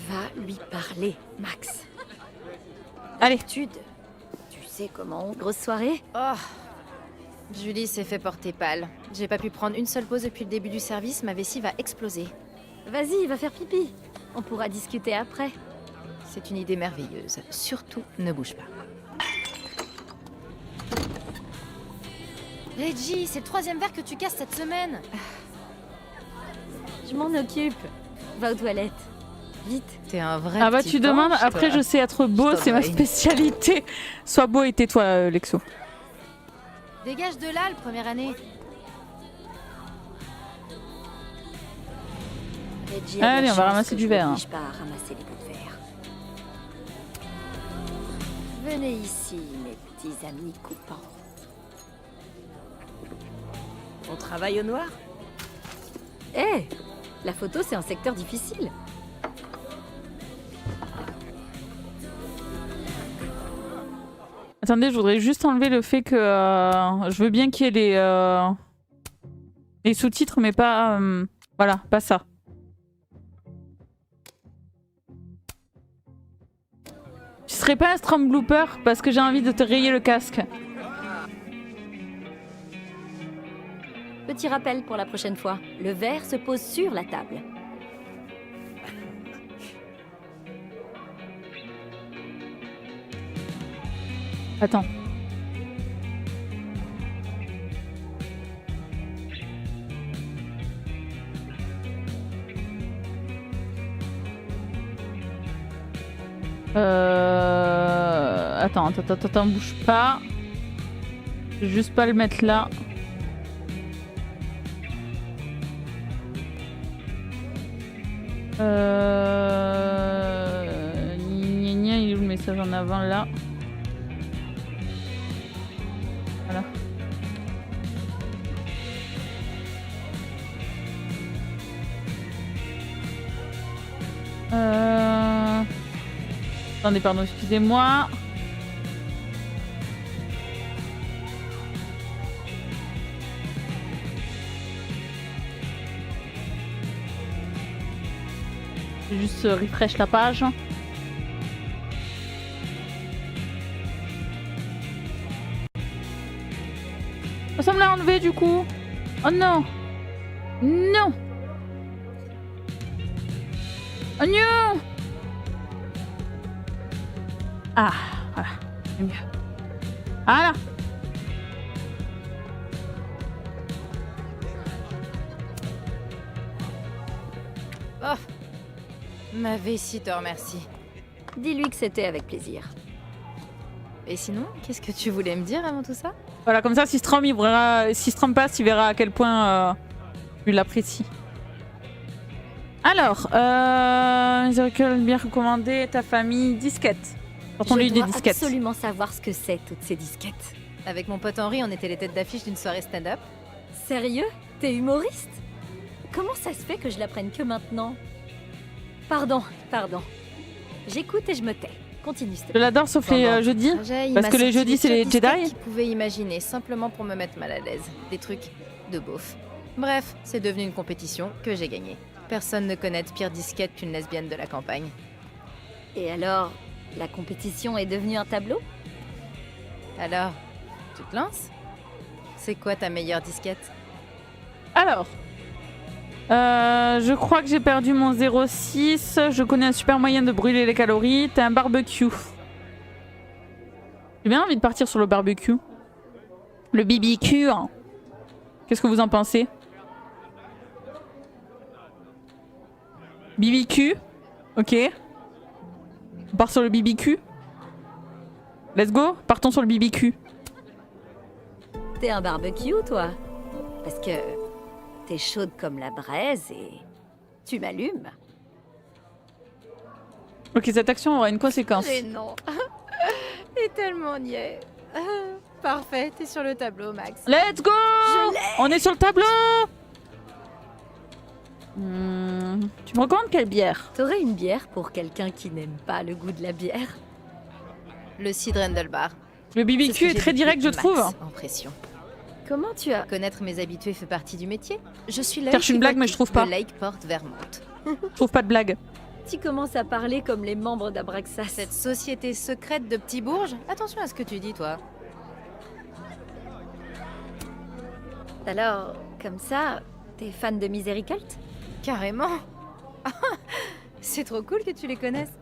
Va lui parler, Max. Allez. Tu sais comment on... Grosse soirée? Oh, Julie s'est fait porter pâle. J'ai pas pu prendre une seule pause depuis le début du service, ma vessie va exploser. Vas-y, va faire pipi. On pourra discuter après. C'est une idée merveilleuse. Surtout, ne bouge pas. Reggie, c'est le 3e verre que tu casses cette semaine. Je m'en occupe. Va aux toilettes. Vite. T'es un vrai Ah bah petit tu demandes, ange, après toi. je sais être beau, Je c'est ma t'envoie. spécialité. Sois beau et tais-toi, Lexo. Dégage de là, le première année. Reggie a de Allez, la on va chance ramasser que du je verre. l'oblige pas à ramasser les bouts de verre. Venez ici, mes petits amis coupants. On travaille au noir? Hé, la photo, c'est un secteur difficile. Attendez, je voudrais juste enlever le fait que je veux bien qu'il y ait les sous-titres, mais pas... voilà, pas ça. Tu serais pas un Strom Blooper parce que j'ai envie de te rayer le casque. Petit rappel pour la prochaine fois. Le verre se pose sur la table. Attends. Attends, bouge pas. Je vais juste pas le mettre là. Ça j'en ai avant là. Voilà. Attendez, pardon, excusez-moi. Je vais juste refresh la page. Oh, ça me l'a enlevé du coup. Oh non. Non. Oh non. Ah, voilà. C'est mieux. Voilà. Oh, ma vessie te remercie. Dis-lui que c'était avec plaisir. Et sinon, qu'est-ce que tu voulais me dire avant tout ça? Voilà, comme ça, si Strom, il verra, si Strom passe, il verra à quel point il l'apprécie. Alors, bien recommandé, ta famille, disquette. Sortons-lui des disquettes. Je dois absolument savoir ce que c'est, toutes ces disquettes. Avec mon pote Henri, on était les têtes d'affiche d'une soirée stand-up. Sérieux? T'es humoriste? Comment ça se fait que je l'apprenne que maintenant? Pardon. J'écoute et je me tais. Continue, s'il te Je plaît. l'adore sauf les jeudis. Trajet, il Parce m'a que les sorti jeudis, des c'est les disquettes Jedi. qu'il pouvait imaginer, simplement pour me mettre mal à l'aise. Des trucs de beauf. Bref, c'est devenu une compétition que j'ai gagnée. Personne ne connaît de pire disquette qu'une lesbienne de la campagne. Et alors, la compétition est devenue un tableau? Alors, tu te lances? C'est quoi ta meilleure disquette? Alors, je crois que j'ai perdu mon 06. Je connais un super moyen de brûler les calories. T'as un barbecue. J'ai bien envie de partir sur le barbecue. Le BBQ. Hein. Qu'est-ce que vous en pensez? BBQ. Ok. On part sur le BBQ. Let's go. Partons sur le BBQ. T'es un barbecue, toi? Parce que t'es chaude comme la braise et tu m'allumes. Ok, cette action aura une conséquence. Mais non. Et tellement on y est. Parfait, t'es sur le tableau, Max. Let's go! On est sur le tableau! Tu me recommandes quelle bière? T'aurais une bière pour quelqu'un qui n'aime pas le goût de la bière? Le cidre Handlebar. Le C'est ce BBQ que est j'ai très depuis direct, je Max trouve. En pression. Comment tu as... Connaître mes habitués fait partie du métier. Je suis là. Cherche une blague, mais je trouve pas. De Lakeport, Vermont. Je trouve pas de blague. Tu commences à parler comme les membres d'Abraxas. Cette société secrète de petits bourges. Attention à ce que tu dis, toi. Alors, comme ça, t'es fan de Misericult? Carrément. C'est trop cool que tu les connaisses.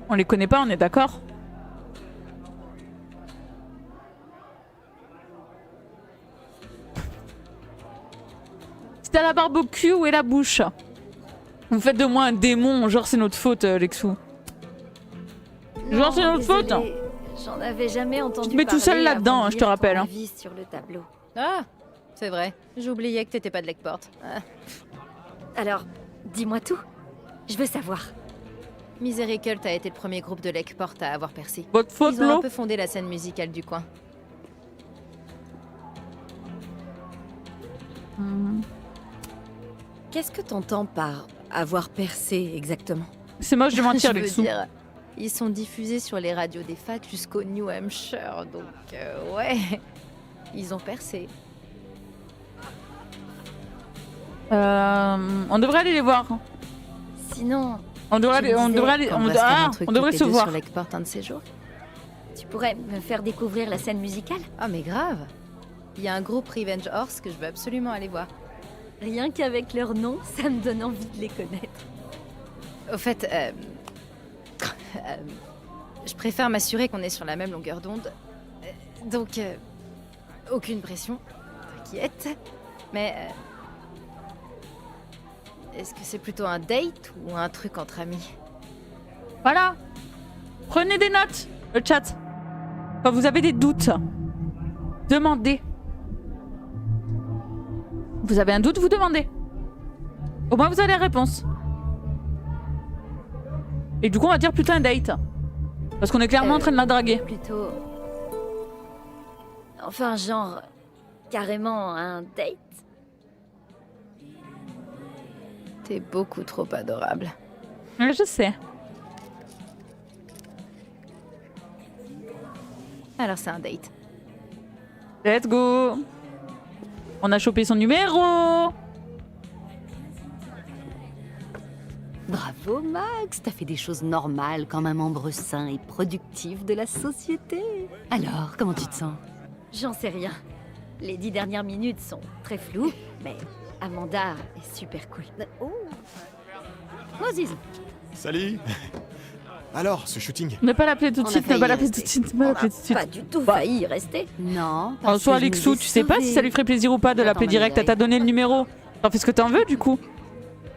On les connaît pas, on est d'accord? Si t'as la barbecue, où est la bouche? Vous faites de moi un démon, genre c'est notre faute, Lexou. Genre c'est notre faute. Désolée, j'en avais jamais entendu te mets tout parler seul là-dedans, avant de je te lire ton rappelle, hein. avis sur le tableau. Ah, c'est vrai. J'oubliais que t'étais pas de Lakeport. Ah. Alors, dis-moi tout. Je veux savoir. Misericult a été le premier groupe de Lakeport à avoir percé. Votre faute, Ils ont un l'eau? peu fondé la scène musicale du coin. Qu'est-ce que t'entends par avoir percé exactement? C'est moche de mentir, Je veux Lexou. dire, ils sont diffusés sur les radios des facs jusqu'au New Hampshire, donc ouais, ils ont percé. On devrait aller les voir. Sinon, On devrait Je aller, me on disais devrait aller, Qu'on va se faire un truc on devrait toutes se les deux voir. sur Lakeport un de ces jours. tu pourrais me faire découvrir la scène musicale? Ah mais grave. Il y a un groupe Revenge Horse que je veux absolument aller voir. Rien qu'avec leur nom, ça me donne envie de les connaître. Au fait, je préfère m'assurer qu'on est sur la même longueur d'onde. Donc, aucune pression, t'inquiète. Mais est-ce que c'est plutôt un date ou un truc entre amis? Voilà. Prenez des notes, le chat. Quand vous avez des doutes, demandez. Vous avez un doute, vous demandez. Au moins, vous avez la réponse. Et du coup, on va dire plutôt un date. Parce qu'on est clairement en train de la draguer. Plutôt... Enfin, genre... Carrément un date. T'es beaucoup trop adorable. Ouais, je sais. Alors c'est un date. Let's go. On a chopé son numéro. Bravo Max, t'as fait des choses normales comme un membre sain et productif de la société. Alors, comment tu te sens? J'en sais rien. Les 10 dernières minutes sont très floues, mais Amanda est super cool. Oh Moses. Salut. Alors, ce shooting? Ne pas l'appeler tout de On a suite, ne failli pas y l'appeler tout de rester. suite, ne pas On l'appeler n'a tout de suite. pas du tout failli y rester. Non, En soi, que je Alexou, nous ai tu sais pas si sauvés. ça lui ferait plaisir ou pas de l'appeler Attends, direct. Elle Manuel. t'a donné le numéro. T'en fais ce que t'en veux, du coup.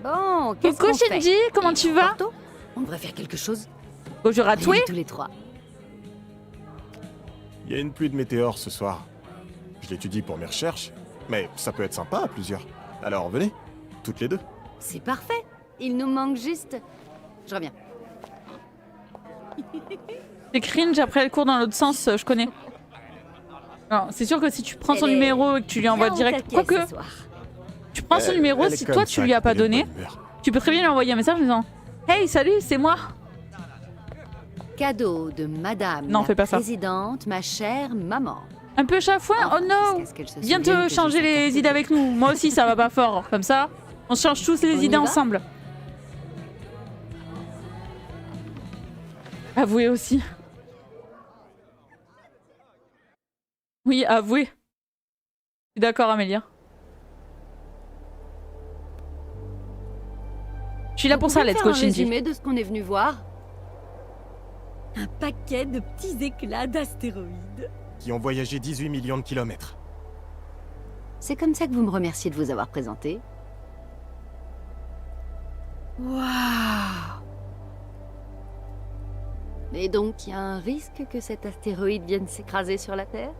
Bon, qu'est-ce Coucou qu'on fait? Shinji, comment tu vas? Porto, on devrait faire quelque chose. Bonjour à toi. Allez, tous les trois. Il y a une pluie de météores ce soir. Je l'étudie pour mes recherches, mais ça peut être sympa à plusieurs. Alors venez, toutes les deux. C'est parfait. Il nous manque juste... Je reviens. C'est cringe après le cours dans l'autre sens, je connais. Non, c'est sûr que si tu prends son Elle est numéro et que tu lui envoies Bien au direct. taquet Quoique, ce soir. tu prends son Elle- numéro, elle est si comme toi ça, tu lui as pas elle est de donné, bonne humeur. tu peux très bien lui envoyer un message en disant Hey, salut, c'est moi. Cadeau de Madame Non, la fais pas ça. Présidente, ma chère maman. Un peu chafouin. Oh non. Jusqu'à ce qu'elle se Viens souvienne te que changer j'ai sa les carte idées avec nous. Moi aussi, ça va pas fort. Comme ça, on se change tous les On y idées va ensemble. Avouez aussi. Oui, avouez. Je suis d'accord, Amélia. Je suis là pour Vous ça, pouvez let's faire go, un Shinji. résumé de ce qu'on est venu voir? Un paquet de petits éclats d'astéroïdes. Qui ont voyagé 18 millions de kilomètres. C'est comme ça que vous me remerciez de vous avoir présenté. Waouh! Et donc, il y a un risque que cet astéroïde vienne s'écraser sur la Terre?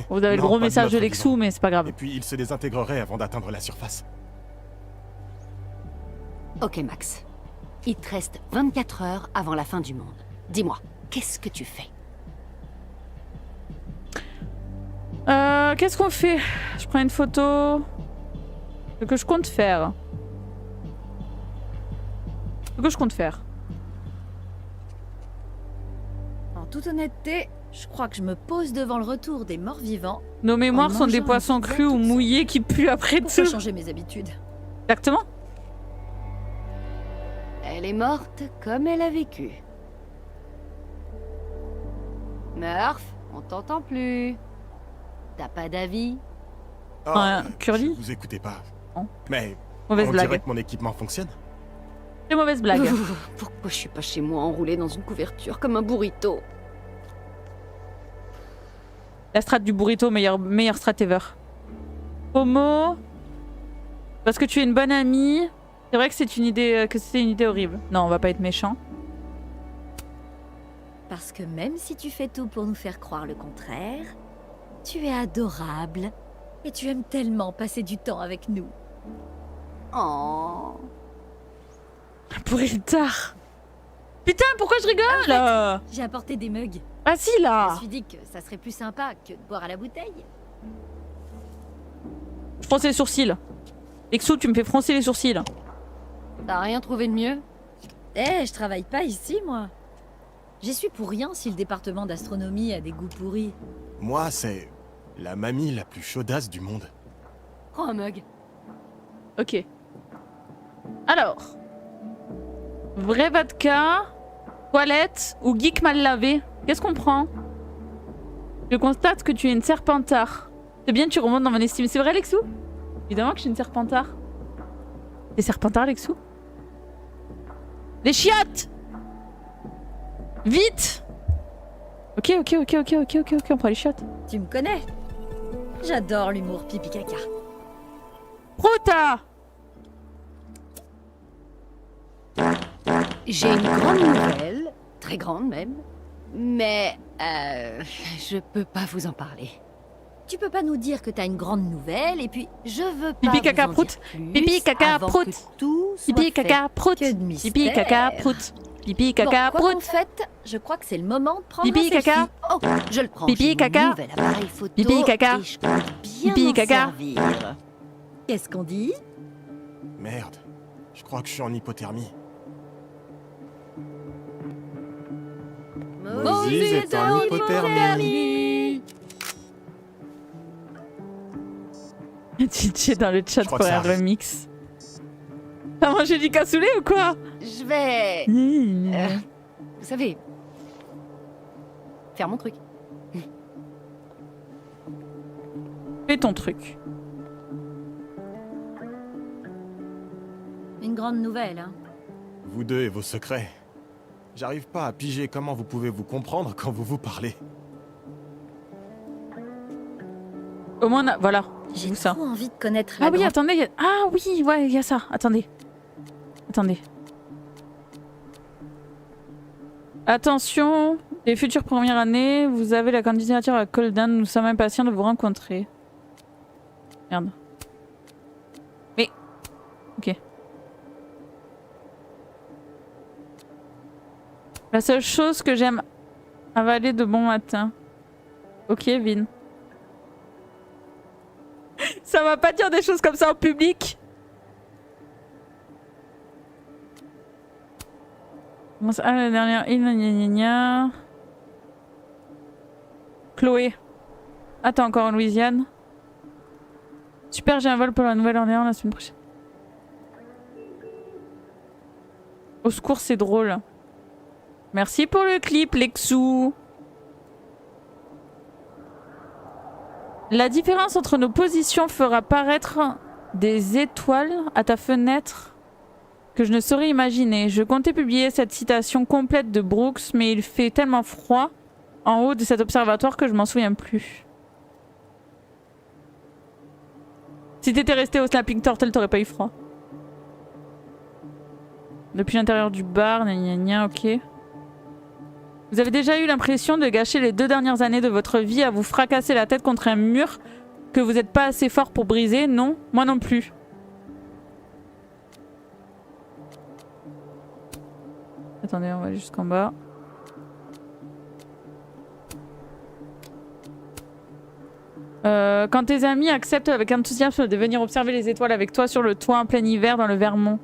Vous avez le Non, gros pas de message de notre Lexou, vivant. mais c'est pas grave. Et puis il se désintégrerait avant d'atteindre la surface. Ok, Max. Il te reste 24 heures avant la fin du monde. Dis-moi, qu'est-ce que tu fais? Qu'est-ce qu'on fait? Je prends une photo. Ce que je compte faire. Ce que je compte faire. En toute honnêteté, je crois que je me pose devant le retour des morts vivants Nos mémoires En sont des mangeant poissons une pizza crus ou toute seule. mouillés qui puent après pour tout. changer mes habitudes. Exactement. Elle est morte comme elle a vécu. Murph, on t'entend plus. T'as pas d'avis? Ouais, Curly. Vous écoutez pas. Non. Mais Mauvaise on blague. dirait que mon équipement fonctionne. Très mauvaise blague. Pourquoi je suis pas chez moi enroulée dans une couverture comme un burrito? La strat du burrito, meilleure strat ever. Homo. Parce que tu es une bonne amie. C'est vrai que c'est une idée horrible. Non, on va pas être méchant. Parce que même si tu fais tout pour nous faire croire le contraire, tu es adorable et tu aimes tellement passer du temps avec nous. Oh. Pour le tard. Putain, pourquoi je rigole? J'ai apporté des mugs. Ah si Je me là. suis dit que ça serait plus sympa que de boire à la bouteille. Je fronce les sourcils. Exo, tu me fais froncer les sourcils. T'as rien trouvé de mieux? Eh, je travaille pas ici, moi. J'y suis pour rien si le département d'astronomie a des goûts pourris. Moi, c'est la mamie la plus chaudasse du monde. Prends un mug. Ok. Alors. Vrai vodka, toilette ou geek mal lavé? Qu'est-ce qu'on prend? Je constate que tu es une serpentard. C'est bien, tu remontes dans mon estime. C'est vrai, Lexou? Évidemment que je suis une serpentard. T'es serpentard, Lexou? Les chiottes! Vite! Ok, on prend les chiottes. Tu me connais? J'adore l'humour pipi caca. Prota! J'ai une grande nouvelle, très grande même, mais je peux pas vous en parler. Tu peux pas nous dire que t'as une grande nouvelle et puis Je veux pas Pipi, vous caca, en dire prout. plus Pipi, caca, avant prout. que tout soit Pipi, fait. caca, prout. que de mystère. Pipi, caca, prout. Pipi, caca, Bon, quoi qu'on prout. fait, je crois que c'est le moment de prendre Pipi, un selfie. caca. Oh, je le prends. Pipi, J'ai mon caca. nouvel appareil photo Pipi, caca. et je compte bien Pipi, m'en caca. servir. Qu'est-ce qu'on dit? Merde. Je crois que je suis en hypothermie. Moses est en hypothermie. Titché dans le chat Je crois pour que ça un arrive. remix. T'as mangé du cassoulet ou quoi? Je vais, Mmh. vous savez, faire mon truc. Fais ton truc. Une grande nouvelle, hein. Vous deux et vos secrets. J'arrive pas à piger comment vous pouvez vous comprendre quand vous vous parlez. Au moins, voilà. J'ai Où ça? trop envie de connaître la Ah oui, grande... attendez. Ah oui, ouais, il y a ça. Attendez. Attendez. Attention, les futures premières années, vous avez la candidature à Coldan. Nous sommes impatients de vous rencontrer. Merde. Mais... Ok. La seule chose que j'aime avaler de bon matin. Ok, Vin. Ça va pas dire des choses comme ça en public. Ah, la dernière île, gna gna gna. Chloé. Ah, t'es encore en Louisiane. Super, j'ai un vol pour la Nouvelle-Orléans la semaine prochaine. Au secours, c'est drôle. Merci pour le clip, Lexou. La différence entre nos positions fera paraître des étoiles à ta fenêtre que je ne saurais imaginer. Je comptais publier cette citation complète de Brooks, mais il fait tellement froid en haut de cet observatoire que je m'en souviens plus. Si t'étais resté au Snapping Turtle, t'aurais pas eu froid. Depuis l'intérieur du bar, gna gna gna, ok. Vous avez déjà eu l'impression de gâcher les 2 dernières années de votre vie à vous fracasser la tête contre un mur que vous n'êtes pas assez fort pour briser? Non, moi non plus. Attendez, on va aller jusqu'en bas. Quand tes amis acceptent avec enthousiasme de venir observer les étoiles avec toi sur le toit en plein hiver dans le Vermont.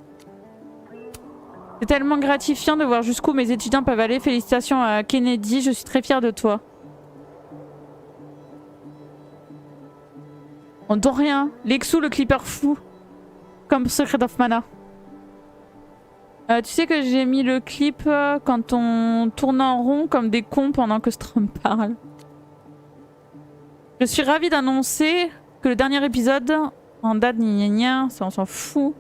C'est tellement gratifiant de voir jusqu'où mes étudiants peuvent aller. Félicitations à Kennedy, je suis très fière de toi. On dort rien. Lexou, le clipper fou. Comme Secret of Mana. Tu sais que j'ai mis le clip quand on tourne en rond comme des cons pendant que Strom parle. Je suis ravie d'annoncer que le dernier épisode en date, gna gna gna, ça on s'en fout.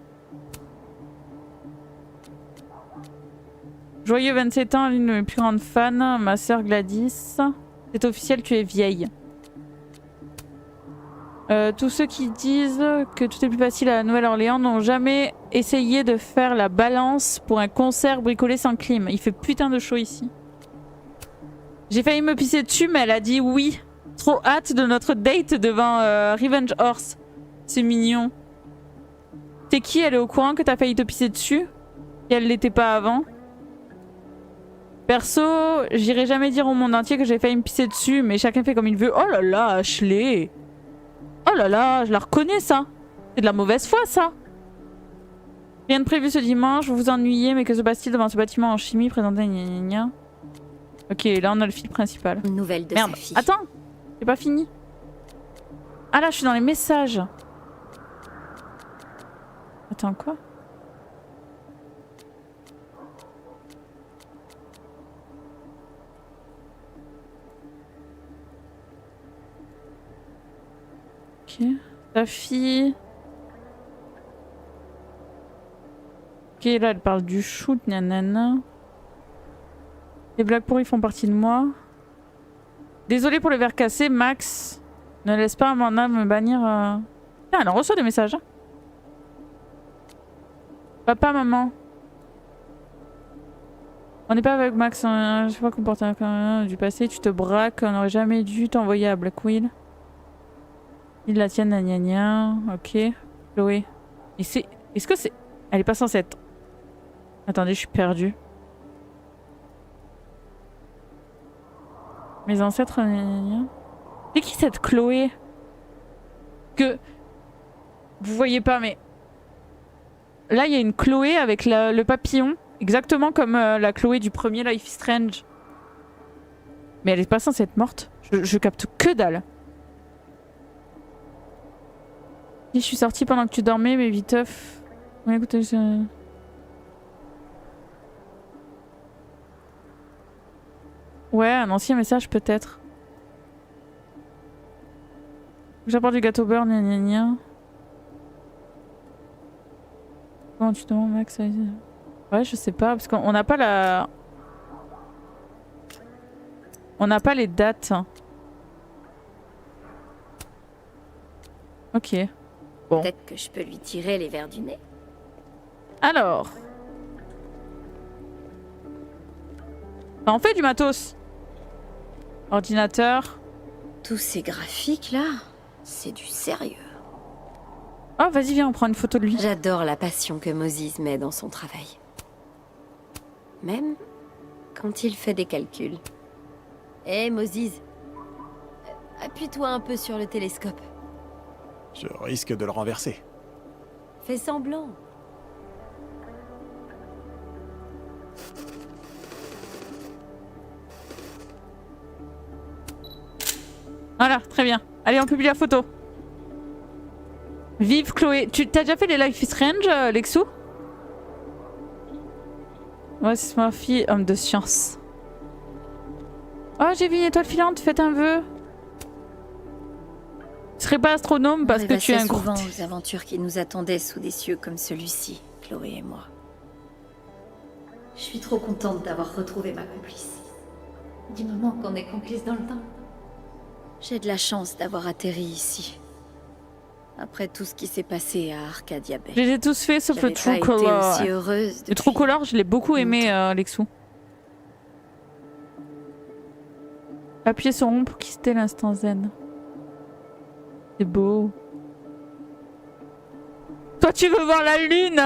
Joyeux 27 ans, l'une de mes plus grandes fans, ma sœur Gladys. C'est officiel, tu es vieille. Tous ceux qui disent que tout est plus facile à la Nouvelle-Orléans n'ont jamais essayé de faire la balance pour un concert bricolé sans clim. Il fait putain de chaud ici. J'ai failli me pisser dessus, mais elle a dit oui. Trop hâte de notre date devant Revenge Horse. C'est mignon. T'es qui? Elle est au courant que t'as failli te pisser dessus? Et elle l'était pas avant? Perso, j'irai jamais dire au monde entier que j'ai failli me pisser dessus, mais chacun fait comme il veut. Oh là là, Ashley! Oh là là, je la reconnais ça! C'est de la mauvaise foi ça! Rien de prévu ce dimanche, vous vous ennuyez, mais que se passe-t-il devant ce bâtiment en chimie présenté gna gna gna. Ok, là on a le fil principal. Une nouvelle de Merde, sa fille. attends! J'ai pas fini. Ah là, je suis dans les messages. Attends, quoi? Ok. Ta fille. Ok, là, elle parle du shoot, nanana. Les blagues pourries font partie de moi. Désolé pour le verre cassé, Max. Ne laisse pas Amanda me bannir. Putain, elle en reçoit des messages. Hein. Papa, maman. On n'est pas avec Max. Hein. Je sais pas comporter du passé. Tu te braques. On n'aurait jamais dû t'envoyer à Blackwell. Il la tienne, gna gna gna. Ok. Chloé. Et c'est... Est-ce que c'est... Elle est pas censée être... Attendez, je suis perdue. Mes ancêtres... gna gna gna. C'est qui cette Chloé? Que... Vous voyez pas, mais... Là, il y a une Chloé avec le papillon. Exactement comme la Chloé du premier Life is Strange. Mais elle est pas censée être morte. Je capte que dalle. Je suis sortie pendant que tu dormais, mais viteuf. Ouais, écoutez, ouais, un ancien message peut-être. J'apporte du gâteau beurre, gna gna gna. Comment tu demandes, Max? Ouais, je sais pas, parce qu'on n'a pas la... On n'a pas les dates. Ok. Bon. Peut-être que je peux lui tirer les verres du nez. Alors. Bah, on fait du matos. Ordinateur. Tous ces graphiques là, c'est du sérieux. Oh, vas-y, viens, on prend une photo de lui. J'adore la passion que Moses met dans son travail. Même quand il fait des calculs. Hé, Moses. Appuie-toi un peu sur le télescope. Je risque de le renverser. Fais semblant. Voilà, très bien. Allez, on publie la photo. Vive Chloé. T'as déjà fait les Life is Strange, Lexou? Ouais, c'est ma fille, homme de science. Oh, j'ai vu une étoile filante, faites un vœu. Tu serais pas astronome parce que tu es un gros... souvent aux aventures qui nous attendaient sous des cieux comme celui-ci, Chloé et moi. Je suis trop contente d'avoir retrouvé ma complice. Du moment qu'on est complices dans le temps. J'ai de la chance d'avoir atterri ici. Après tout ce qui s'est passé à Arcadia Bay. Je les ai tous fait sauf le True J'avais pas été Color. aussi heureuse Le True depuis Color, je l'ai beaucoup aimé, Lexou. Appuyez sur rond pour quitter l'instant zen. C'est beau. Toi, tu veux voir la lune?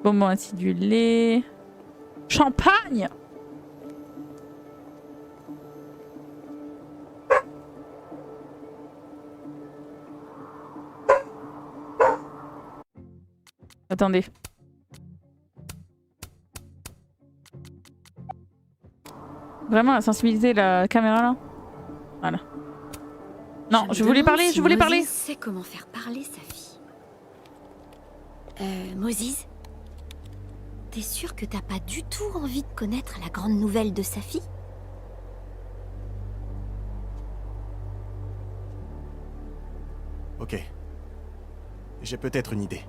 Moment acidulé. Champagne! Attendez. Vraiment la sensibilité de la caméra là. Voilà. Non, je voulais parler, je voulais parler. Moses sait comment faire parler sa fille. Moses, t'es sûr que t'as pas du tout envie de connaître la grande nouvelle de sa fille? Ok. J'ai peut-être une idée.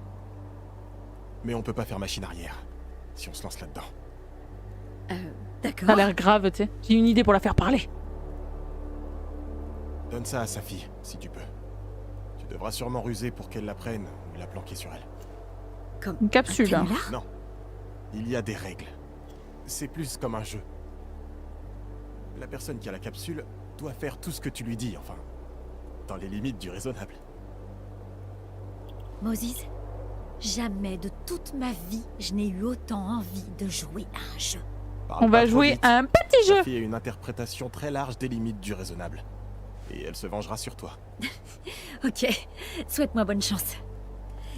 Mais on peut pas faire machine arrière, si on se lance là-dedans. D'accord. Ça a l'air grave, tu sais. J'ai une idée pour la faire parler. Donne ça à sa fille, si tu peux. Tu devras sûrement ruser pour qu'elle la prenne ou la planquer sur elle. Comme Une capsule. un canular? Non. Il y a des règles. C'est plus comme un jeu. La personne qui a la capsule doit faire tout ce que tu lui dis, enfin, dans les limites du raisonnable. Moses, jamais de toute ma vie je n'ai eu autant envie de jouer à un jeu. Parle On pas va trop jouer vite. à un petit jeu. Sa fille a une interprétation très large des limites du raisonnable. Et elle se vengera sur toi. Ok, souhaite-moi bonne chance.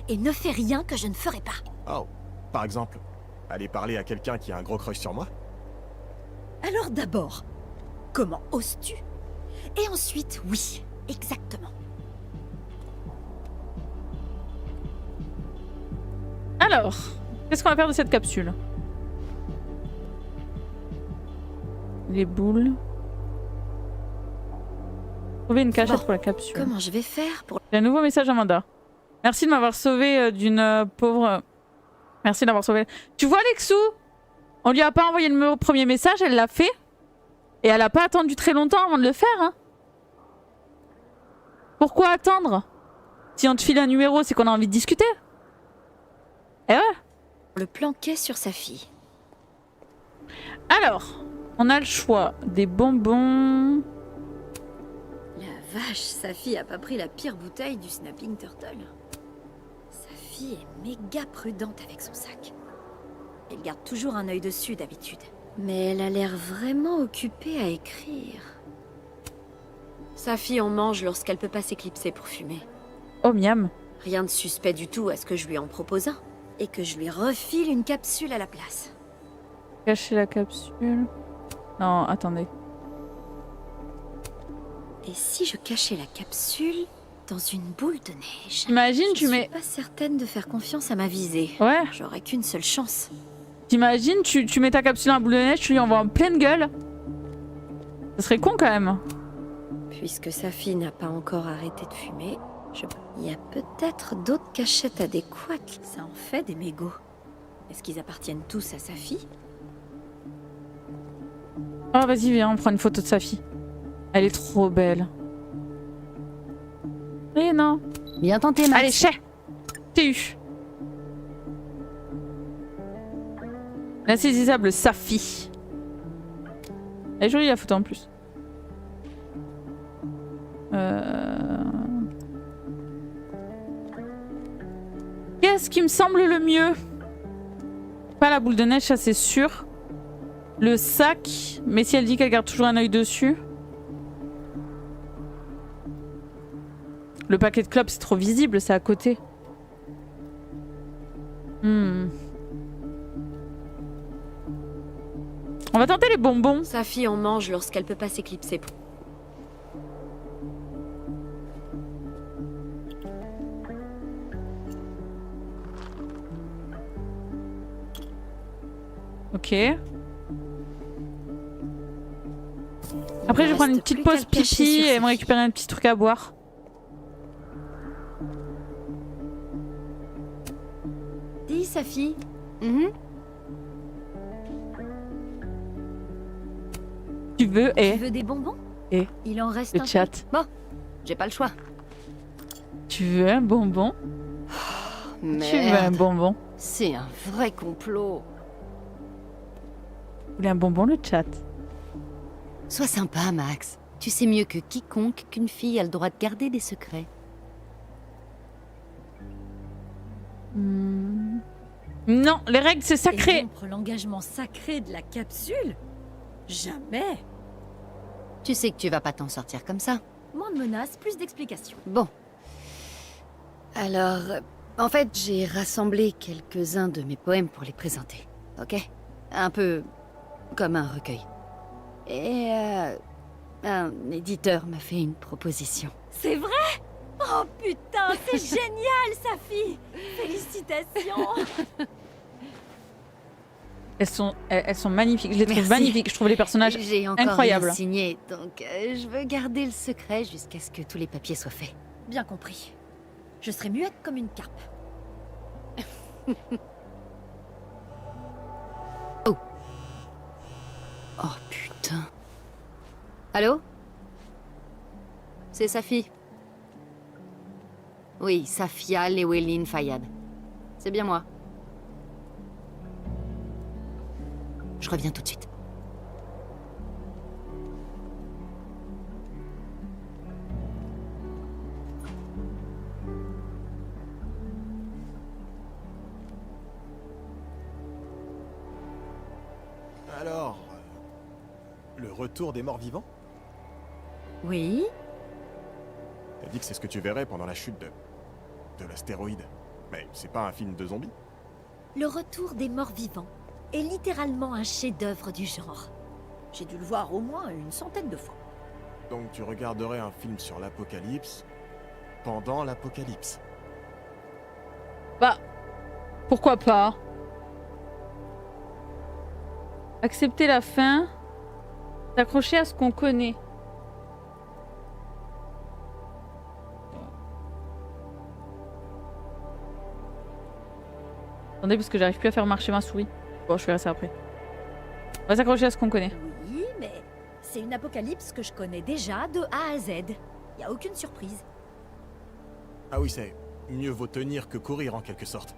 Et ne fais rien que je ne ferai pas. Oh, par exemple, aller parler à quelqu'un qui a un gros crush sur moi? Alors d'abord, comment oses-tu? Et ensuite, oui, exactement. Alors, qu'est-ce qu'on va faire de cette capsule? Les boules. Trouver une cachette Bon, pour la capsule. Comment je vais faire pour... J'ai un nouveau message à Amanda. Merci de m'avoir sauvé d'une pauvre... Merci d'avoir sauvé... Tu vois Lexou? On lui a pas envoyé le premier message, elle l'a fait. Et elle a pas attendu très longtemps avant de le faire. Hein. Pourquoi attendre? Si on te file un numéro, c'est qu'on a envie de discuter. Et ouais. le planquer sur sa fille? Alors, On a le choix des bonbons. La vache, Safi a pas pris la pire bouteille du Snapping Turtle. Safi est méga prudente avec son sac. Elle garde toujours un œil dessus d'habitude. Mais elle a l'air vraiment occupée à écrire. Safi en mange lorsqu'elle peut pas s'éclipser pour fumer. Oh miam. Rien de suspect du tout à ce que je lui en propose un. Et que je lui refile une capsule à la place. Cacher la capsule. Non, attendez. Et si je cachais la capsule dans une boule de neige? Imagine, Je tu suis mets. pas certaine de faire confiance à ma visée. Ouais. J'aurais qu'une seule chance. T'imagines, tu mets ta capsule dans la boule de neige, tu lui envoies en pleine gueule. Ça serait con quand même. Puisque Safi n'a pas encore arrêté de fumer, il y a peut-être d'autres cachettes adéquates. Ça en fait des mégots. Est-ce qu'ils appartiennent tous à Safi? Oh vas-y, viens, on prend une photo de sa fille. Elle est trop belle. Eh non. Bien tenté, Max. Allez, chais. T'es eu. L'insaisissable Safi. Elle est jolie la photo en plus. Qu'est-ce qui me semble le mieux? Pas la boule de neige, ça c'est sûr. Le sac, mais si elle dit qu'elle garde toujours un œil dessus. Le paquet de clopes, c'est trop visible, c'est à côté. On va tenter les bonbons. Safi en mange lorsqu'elle peut pas s'éclipser. Ok. Après, je vais prendre une petite pause pipi et me récupérer un petit truc à boire. Dis, Safi. Tu veux Tu veux des bonbons? Et il en reste le un. chat. Bon, j'ai pas le choix. Tu veux un bonbon? Tu veux un Merde, bonbon? c'est un vrai complot. Vous voulez un bonbon, le chat? Sois sympa, Max. Tu sais mieux que quiconque qu'une fille a le droit de garder des secrets. Non, les règles, c'est sacré. Et rompre l'engagement sacré de la capsule? Jamais. Tu sais que tu vas pas t'en sortir comme ça. Moins de menaces, plus d'explications. Bon. Alors, en fait, j'ai rassemblé quelques-uns de mes poèmes pour les présenter. Ok? Un peu comme un recueil. Et un éditeur m'a fait une proposition. C'est vrai? Oh putain, c'est génial, Safi! Félicitations! Elles sont magnifiques. Je les trouve Merci. magnifiques. Je trouve les personnages J'ai encore incroyables. rien signé, donc je veux garder le secret jusqu'à ce que tous les papiers soient faits. Bien compris. Je serai muette comme une carpe. Oh putain. Allô? C'est Safi. Oui, Safia Lewelyn Fayad. C'est bien moi. Je reviens tout de suite. Alors, le retour des morts vivants? Oui? T'as dit que c'est ce que tu verrais pendant la chute de l'astéroïde. Mais c'est pas un film de zombies? Le retour des morts vivants est littéralement un chef-d'œuvre du genre. J'ai dû le voir au moins une centaine de fois. Donc tu regarderais un film sur l'apocalypse pendant l'apocalypse. Bah, pourquoi pas? Accepter la fin, s'accrocher à ce qu'on connaît. Attendez, parce que j'arrive plus à faire marcher ma souris. Bon, je ferai ça après. On va s'accrocher à ce qu'on connaît. Oui, mais c'est une apocalypse que je connais déjà de A à Z. Y a aucune surprise. Ah oui, c'est mieux vaut tenir que courir en quelque sorte.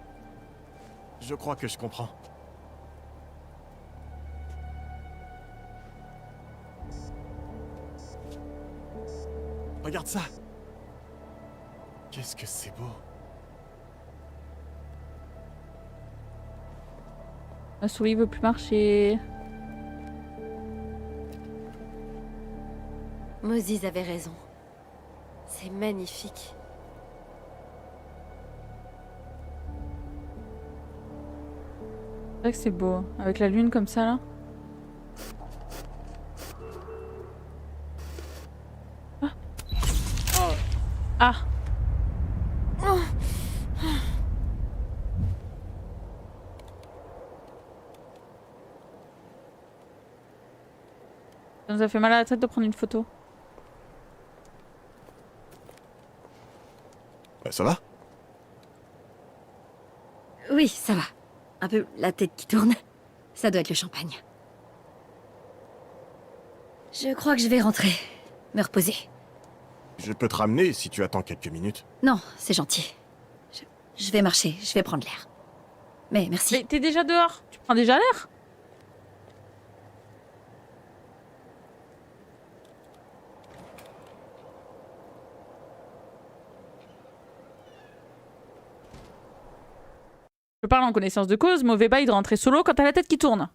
Je crois que je comprends. regarde ça. Qu'est-ce que c'est beau. La souris veut plus marcher. Moses avait raison. C'est magnifique. C'est vrai que c'est beau, avec la lune comme ça là. Ah. Ah. Ça nous a fait mal à la tête de prendre une photo. Ça va? Oui, ça va. Un peu la tête qui tourne. Ça doit être le champagne. Je crois que je vais rentrer. Me reposer. Je peux te ramener si tu attends quelques minutes. Non, c'est gentil. Je vais marcher, je vais prendre l'air. Mais merci. Mais t'es déjà dehors, tu prends déjà l'air? Je parle en connaissance de cause, mauvais bail de rentrer solo quand t'as la tête qui tourne.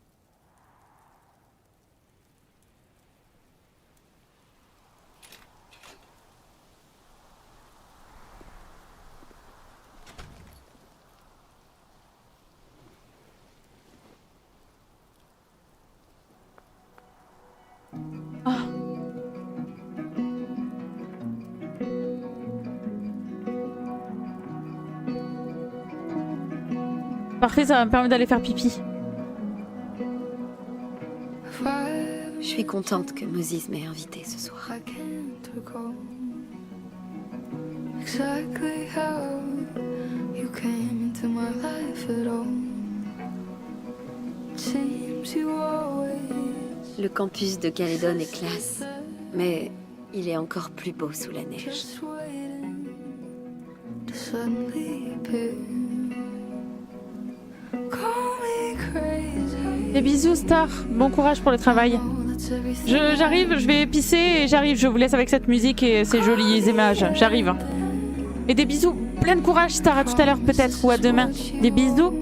Ah. Parfait, ça va me permettre d'aller faire pipi. Je suis contente que Moses m'ait invitée ce soir. Le campus de Caledon est classe, mais il est encore plus beau sous la neige. Des bisous, Star. Bon courage pour le travail. J'arrive, je vais pisser et j'arrive. Je vous laisse avec cette musique et ces jolies images. J'arrive. Et des bisous. Plein de courage, Star. À tout à l'heure peut-être ou à demain. Des bisous.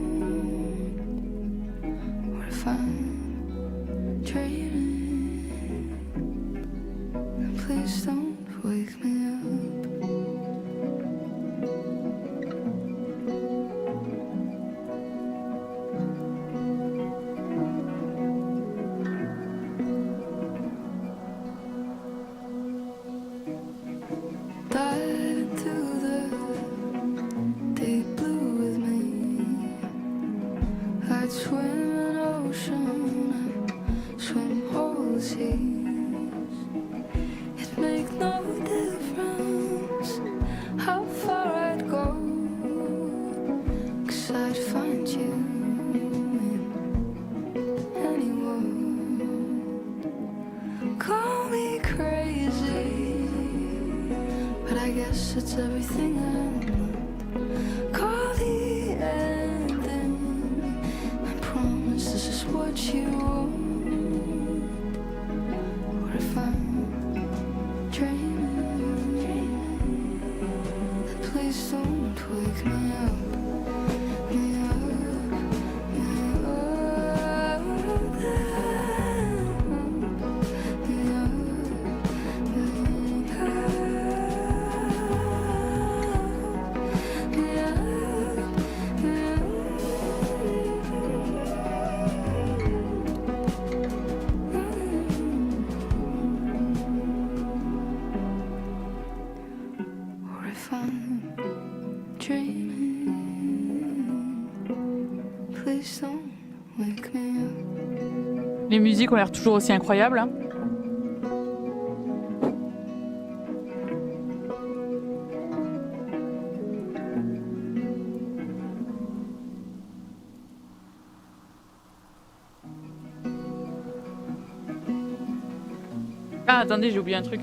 Les musiques ont l'air toujours aussi incroyables. Hein. Ah, attendez, j'ai oublié un truc.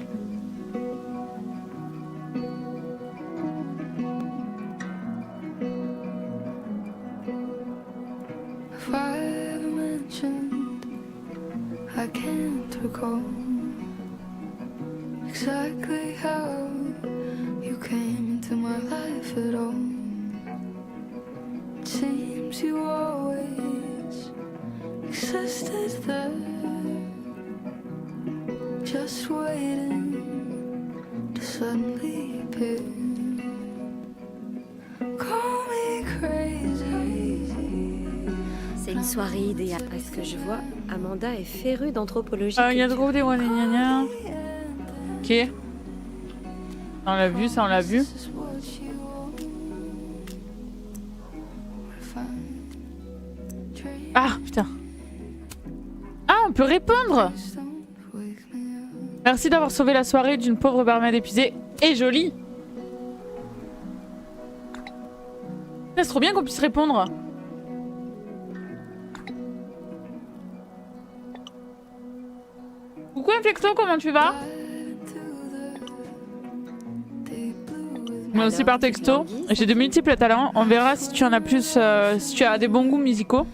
I can't recall exactly how you always existed there, just waiting to suddenly appear. Call me crazy. C'est une soirée idéale. À ce que je vois, Amanda est férue d'anthropologie. Il y a trop des gna gna gna. Ok. On l'a vu, ça on l'a vu. Ah putain. Ah, on peut répondre. Merci d'avoir sauvé la soirée d'une pauvre barmaid épuisée et jolie. C'est trop bien qu'on puisse répondre. Coucou Inflecto, comment tu vas? Moi aussi par texto. J'ai de multiples talents. On verra si tu en as plus, si tu as des bons goûts musicaux.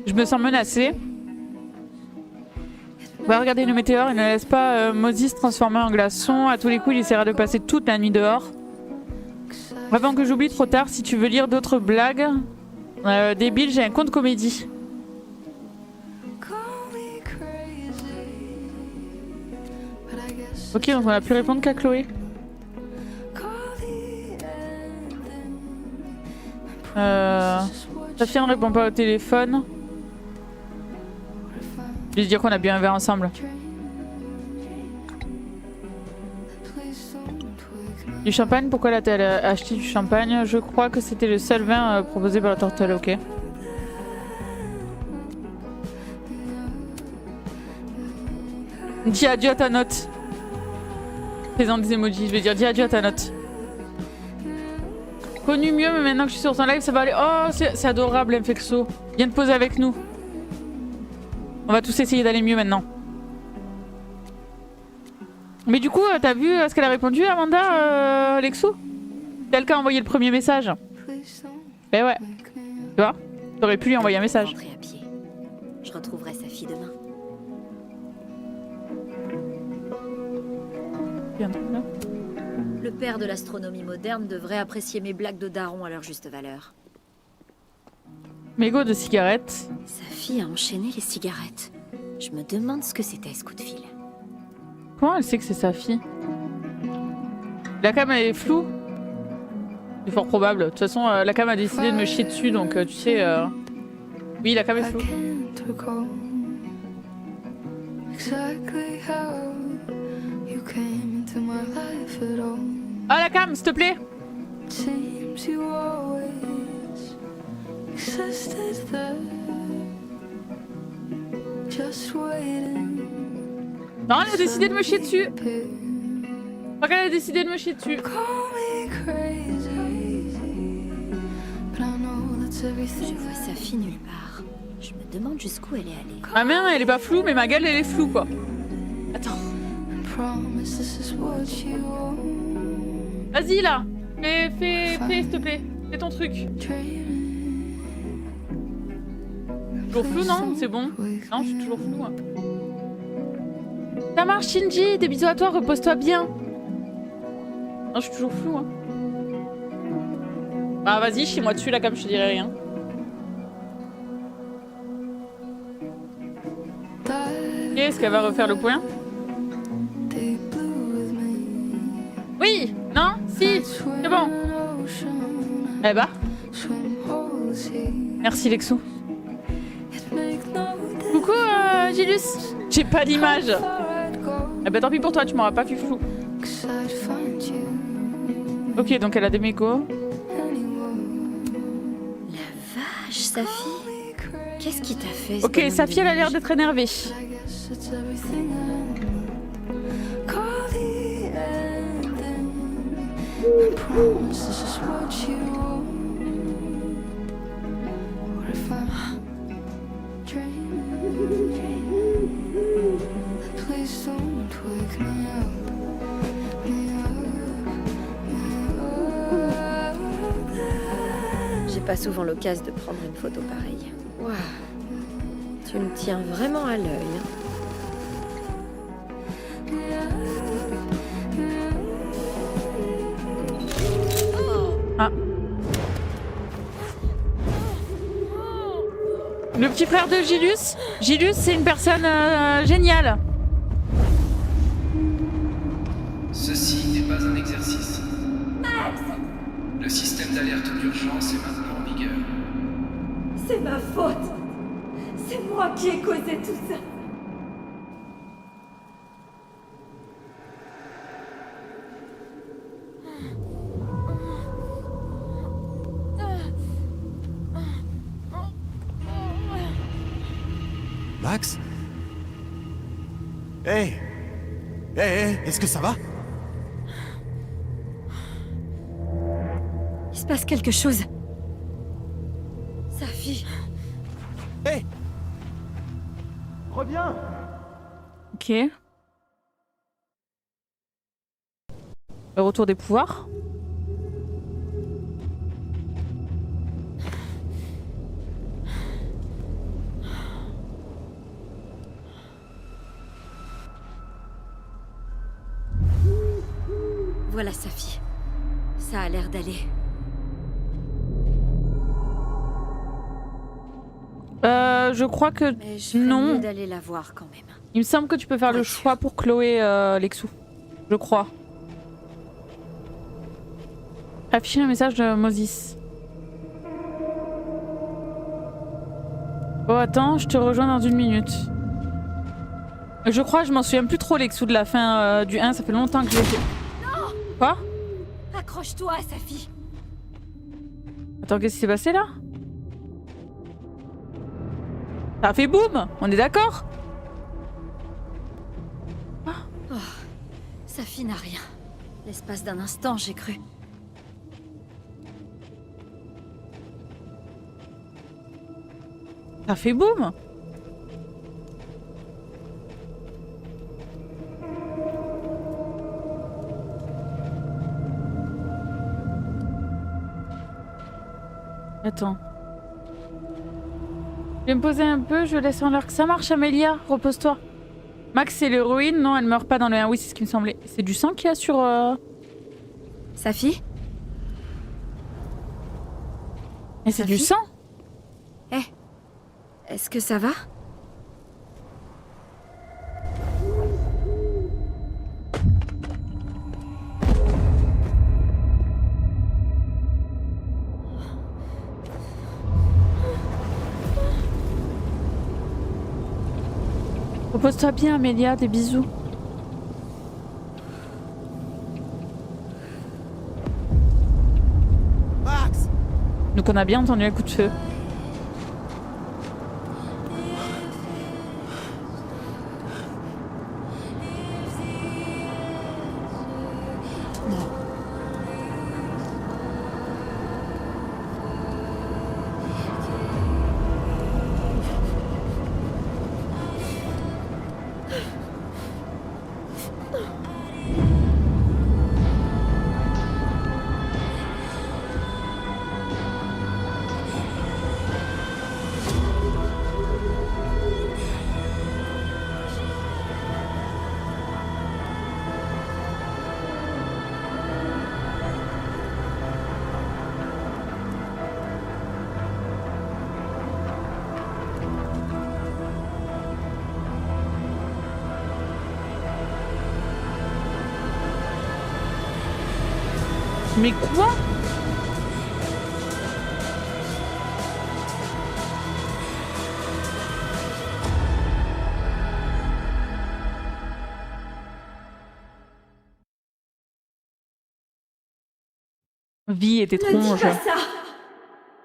Je me sens menacée. Va regarder le météore. Il ne laisse pas Moses se transformer en glaçon. À tous les coups, il essaiera de passer toute la nuit dehors. Avant que j'oublie trop tard, si tu veux lire d'autres blagues débiles, j'ai un compte comédie. Ok, donc on a pu répondre qu'à Chloé. Ta fille ne répond pas au téléphone. Je vais dire qu'on a bu un verre ensemble. Du champagne? Pourquoi a-t-elle acheté du champagne? Je crois que c'était le seul vin proposé par la Tortelle, ok. Dis adieu à ta note. Faisant des emojis, je vais dire dis adieu à ta note. Connu mieux, mais maintenant que je suis sur ton live, ça va aller. Oh, c'est adorable, Infexo. Viens te poser avec nous. On va tous essayer d'aller mieux maintenant. Mais du coup, t'as vu ce qu'elle a répondu, Amanda, Lexou? C'est elle qui a envoyé le premier message. Eh ouais. Tu vois? T'aurais pu lui envoyer un message. Rentrer à pied. Je retrouverai sa fille demain. Le père de l'astronomie moderne devrait apprécier mes blagues de daron à leur juste valeur. Mégot de cigarettes. Sa fille a enchaîné les cigarettes. Je me demande ce que c'était ce coup de fil. Comment elle sait que c'est sa fille? La cam elle est floue. C'est fort probable. De toute façon, la cam a décidé de me chier dessus, donc tu sais... Oui, la cam est floue. Ah, la cam, s'il te plaît. Non, elle a décidé de me chier dessus. Je crois qu'elle a décidé de me chier dessus. Je vois sa fille nulle part. Je me demande jusqu'où elle est allée. Ma main, elle est pas floue, mais ma gueule, elle est floue, quoi. Attends. Vas-y, là. Fais, s'il te plaît. Fais ton truc. Toujours flou, non? C'est bon? Non, je suis toujours flou. Hein. Ça marche, Shinji. Des bisous à toi. Repose-toi bien. Non, je suis toujours flou. Hein. Ah, vas-y, chie-moi dessus, là, comme je te dirai rien. Ok, est-ce qu'elle va refaire le point? Oui. Non. Si. C'est bon. Eh bah. Merci, Lexou. Coucou, Gilus. J'ai pas d'image. Eh bah tant pis pour toi, tu m'auras pas fait flou. Ok, donc elle a des mégots. La vache, sa fille. Qu'est-ce qui t'a fait? Ok, sa fille, elle a l'air d'être énervée. J'ai pas souvent l'occasion de prendre une photo pareille. Waouh. Tu me tiens vraiment à l'œil. Ah. Le petit frère de Gilus. Gilus, c'est une personne géniale. Ceci n'est pas un exercice. Le système d'alerte d'urgence est maintenant en vigueur. C'est ma faute. C'est moi qui ai causé tout ça. Max? Hey! Hey, est-ce que ça va? Il se passe quelque chose. Sa fille. Hey! Reviens! Ok. Le retour des pouvoirs. Voilà sa fille. Ça a l'air d'aller. Je crois que Mais je ferais non. mieux d'aller la voir quand même. Il me semble que tu peux faire le choix pour Chloé Lexou. Je crois. Afficher un message de Moses. Oh attends, je te rejoins dans 1 minute. Je crois, je m'en souviens plus trop Lexou de la fin du 1, ça fait longtemps que je l'ai fait. Non! Quoi? Accroche-toi à sa fille. Attends, qu'est-ce qui s'est passé là? Ça a fait boum! On est d'accord? Sa fille n'a rien. L'espace d'un instant, j'ai cru. Ça fait boum! Attends. Je vais me poser un peu, je laisse en l'air que ça marche, Amélia. Repose-toi. Max, c'est l'héroïne. Non, elle meurt pas dans le 1. Oui, c'est ce qui me semblait. C'est du sang qu'il y a sur... Sa fille? Mais c'est Sa du fille? sang? Eh, est-ce que ça va? Repose-toi bien, Amélia. Des bisous. Max! Donc on a bien entendu un coup de feu. Mais quoi? Vie est Ne étrange. dis pas ça.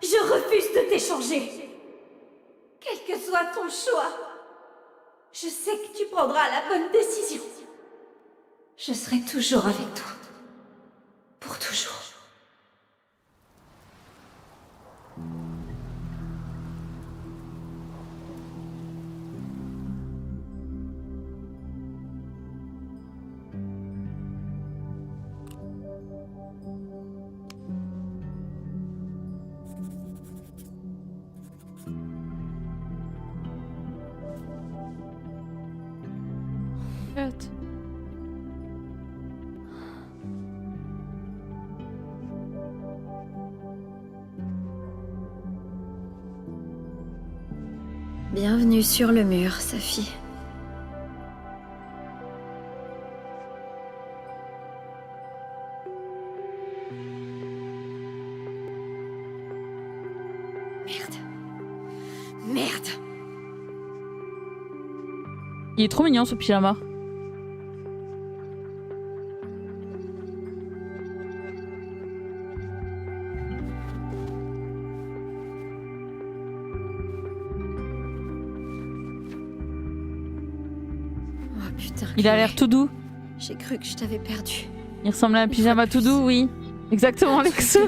Je refuse de t'échanger. Quel que soit ton choix, je sais que tu prendras la bonne décision. Je serai toujours avec toi. Pour toujours. Chouette. Bienvenue sur le mur, Safi. Merde. Il est trop mignon ce pyjama. Oh putain. Il a l'air tout doux. J'ai cru que je t'avais perdu. Il ressemble à un pyjama tout doux, oui. Exactement, Alexo.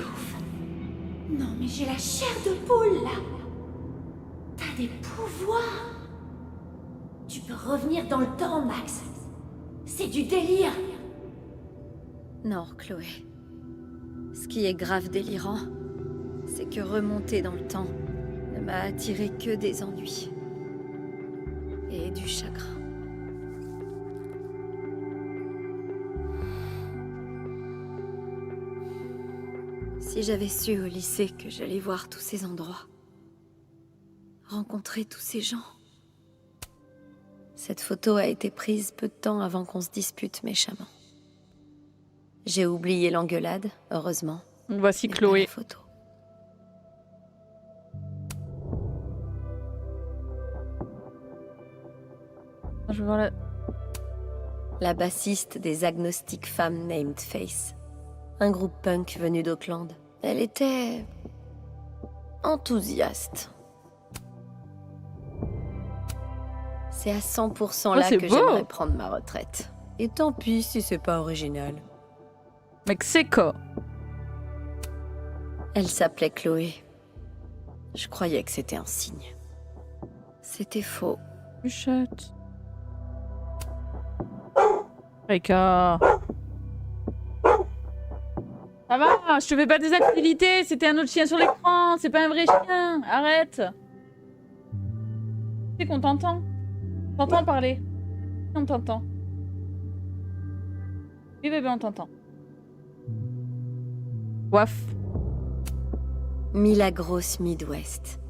Non, mais j'ai la chair de poule, là. T'as des pouvoirs. Tu peux revenir dans le temps, Max. C'est du délire. Non, Chloé. Ce qui est grave délirant, c'est que remonter dans le temps ne m'a attiré que des ennuis. Et du chagrin. Si j'avais su au lycée que j'allais voir tous ces endroits, rencontrer tous ces gens. Cette photo a été prise peu de temps avant qu'on se dispute méchamment. J'ai oublié l'engueulade, heureusement. Voici mais Chloé. pas la photo. Je vois la... La bassiste des Agnostic Femmes Named Face. Un groupe punk venu d'Auckland. Elle était... enthousiaste. C'est à 100% là c'est que beau. j'aimerais prendre ma retraite. Et tant pis si c'est pas original. Mexico. Elle s'appelait Chloé. Je croyais que c'était un signe. C'était faux. Huchette. Rika. Ça va, je te fais pas des activités, c'était un autre chien sur l'écran, c'est pas un vrai chien, arrête. Tu sais qu'on t'entend. T'entends parler. On t'entend. Oui bébé, on t'entend. Waf. Milagros Midwest.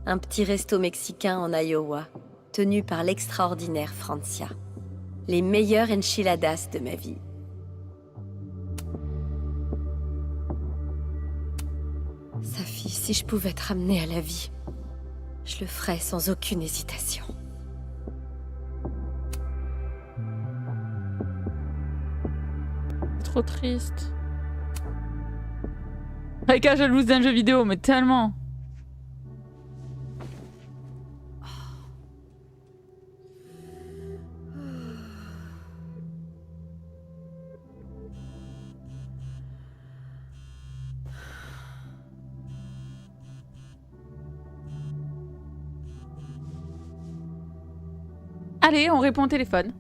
Un petit resto mexicain en Iowa, tenu par l'extraordinaire Francia. Les meilleures enchiladas de ma vie. Safi, si je pouvais te ramener à la vie, je le ferais sans aucune hésitation. Trop triste. Rika jalouse d'un jeu vidéo, mais tellement. Allez, on répond au téléphone.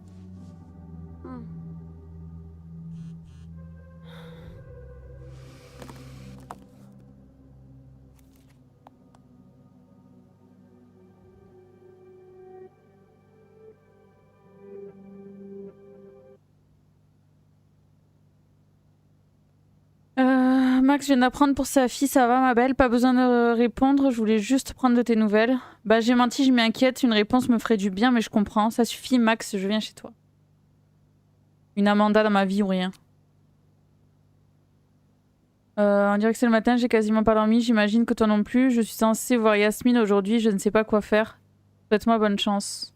Max, je viens d'apprendre pour sa fille, ça va ma belle? Pas besoin de répondre, je voulais juste prendre de tes nouvelles. Bah j'ai menti, je m'inquiète, une réponse me ferait du bien mais je comprends. Ça suffit Max, je viens chez toi. Une Amanda dans ma vie ou rien. On dirait que c'est le matin, j'ai quasiment pas dormi, j'imagine que toi non plus. Je suis censée voir Yasmine aujourd'hui, je ne sais pas quoi faire. Souhaite-moi bonne chance.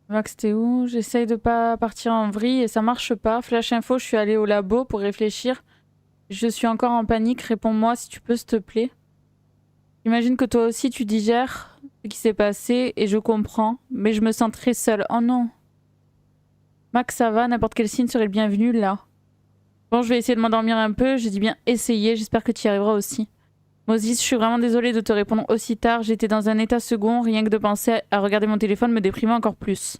Max, t'es où? J'essaye de pas partir en vrille et ça marche pas. Flash info, je suis allée au labo pour réfléchir. Je suis encore en panique, réponds-moi si tu peux, s'il te plaît. J'imagine que toi aussi tu digères ce qui s'est passé et je comprends, mais je me sens très seule. Oh non. Max, ça va, n'importe quel signe serait le bienvenu là. Bon, je vais essayer de m'endormir un peu, j'ai dit bien essayer, j'espère que tu y arriveras aussi. Moses, je suis vraiment désolée de te répondre aussi tard, j'étais dans un état second, rien que de penser à regarder mon téléphone me déprimait encore plus.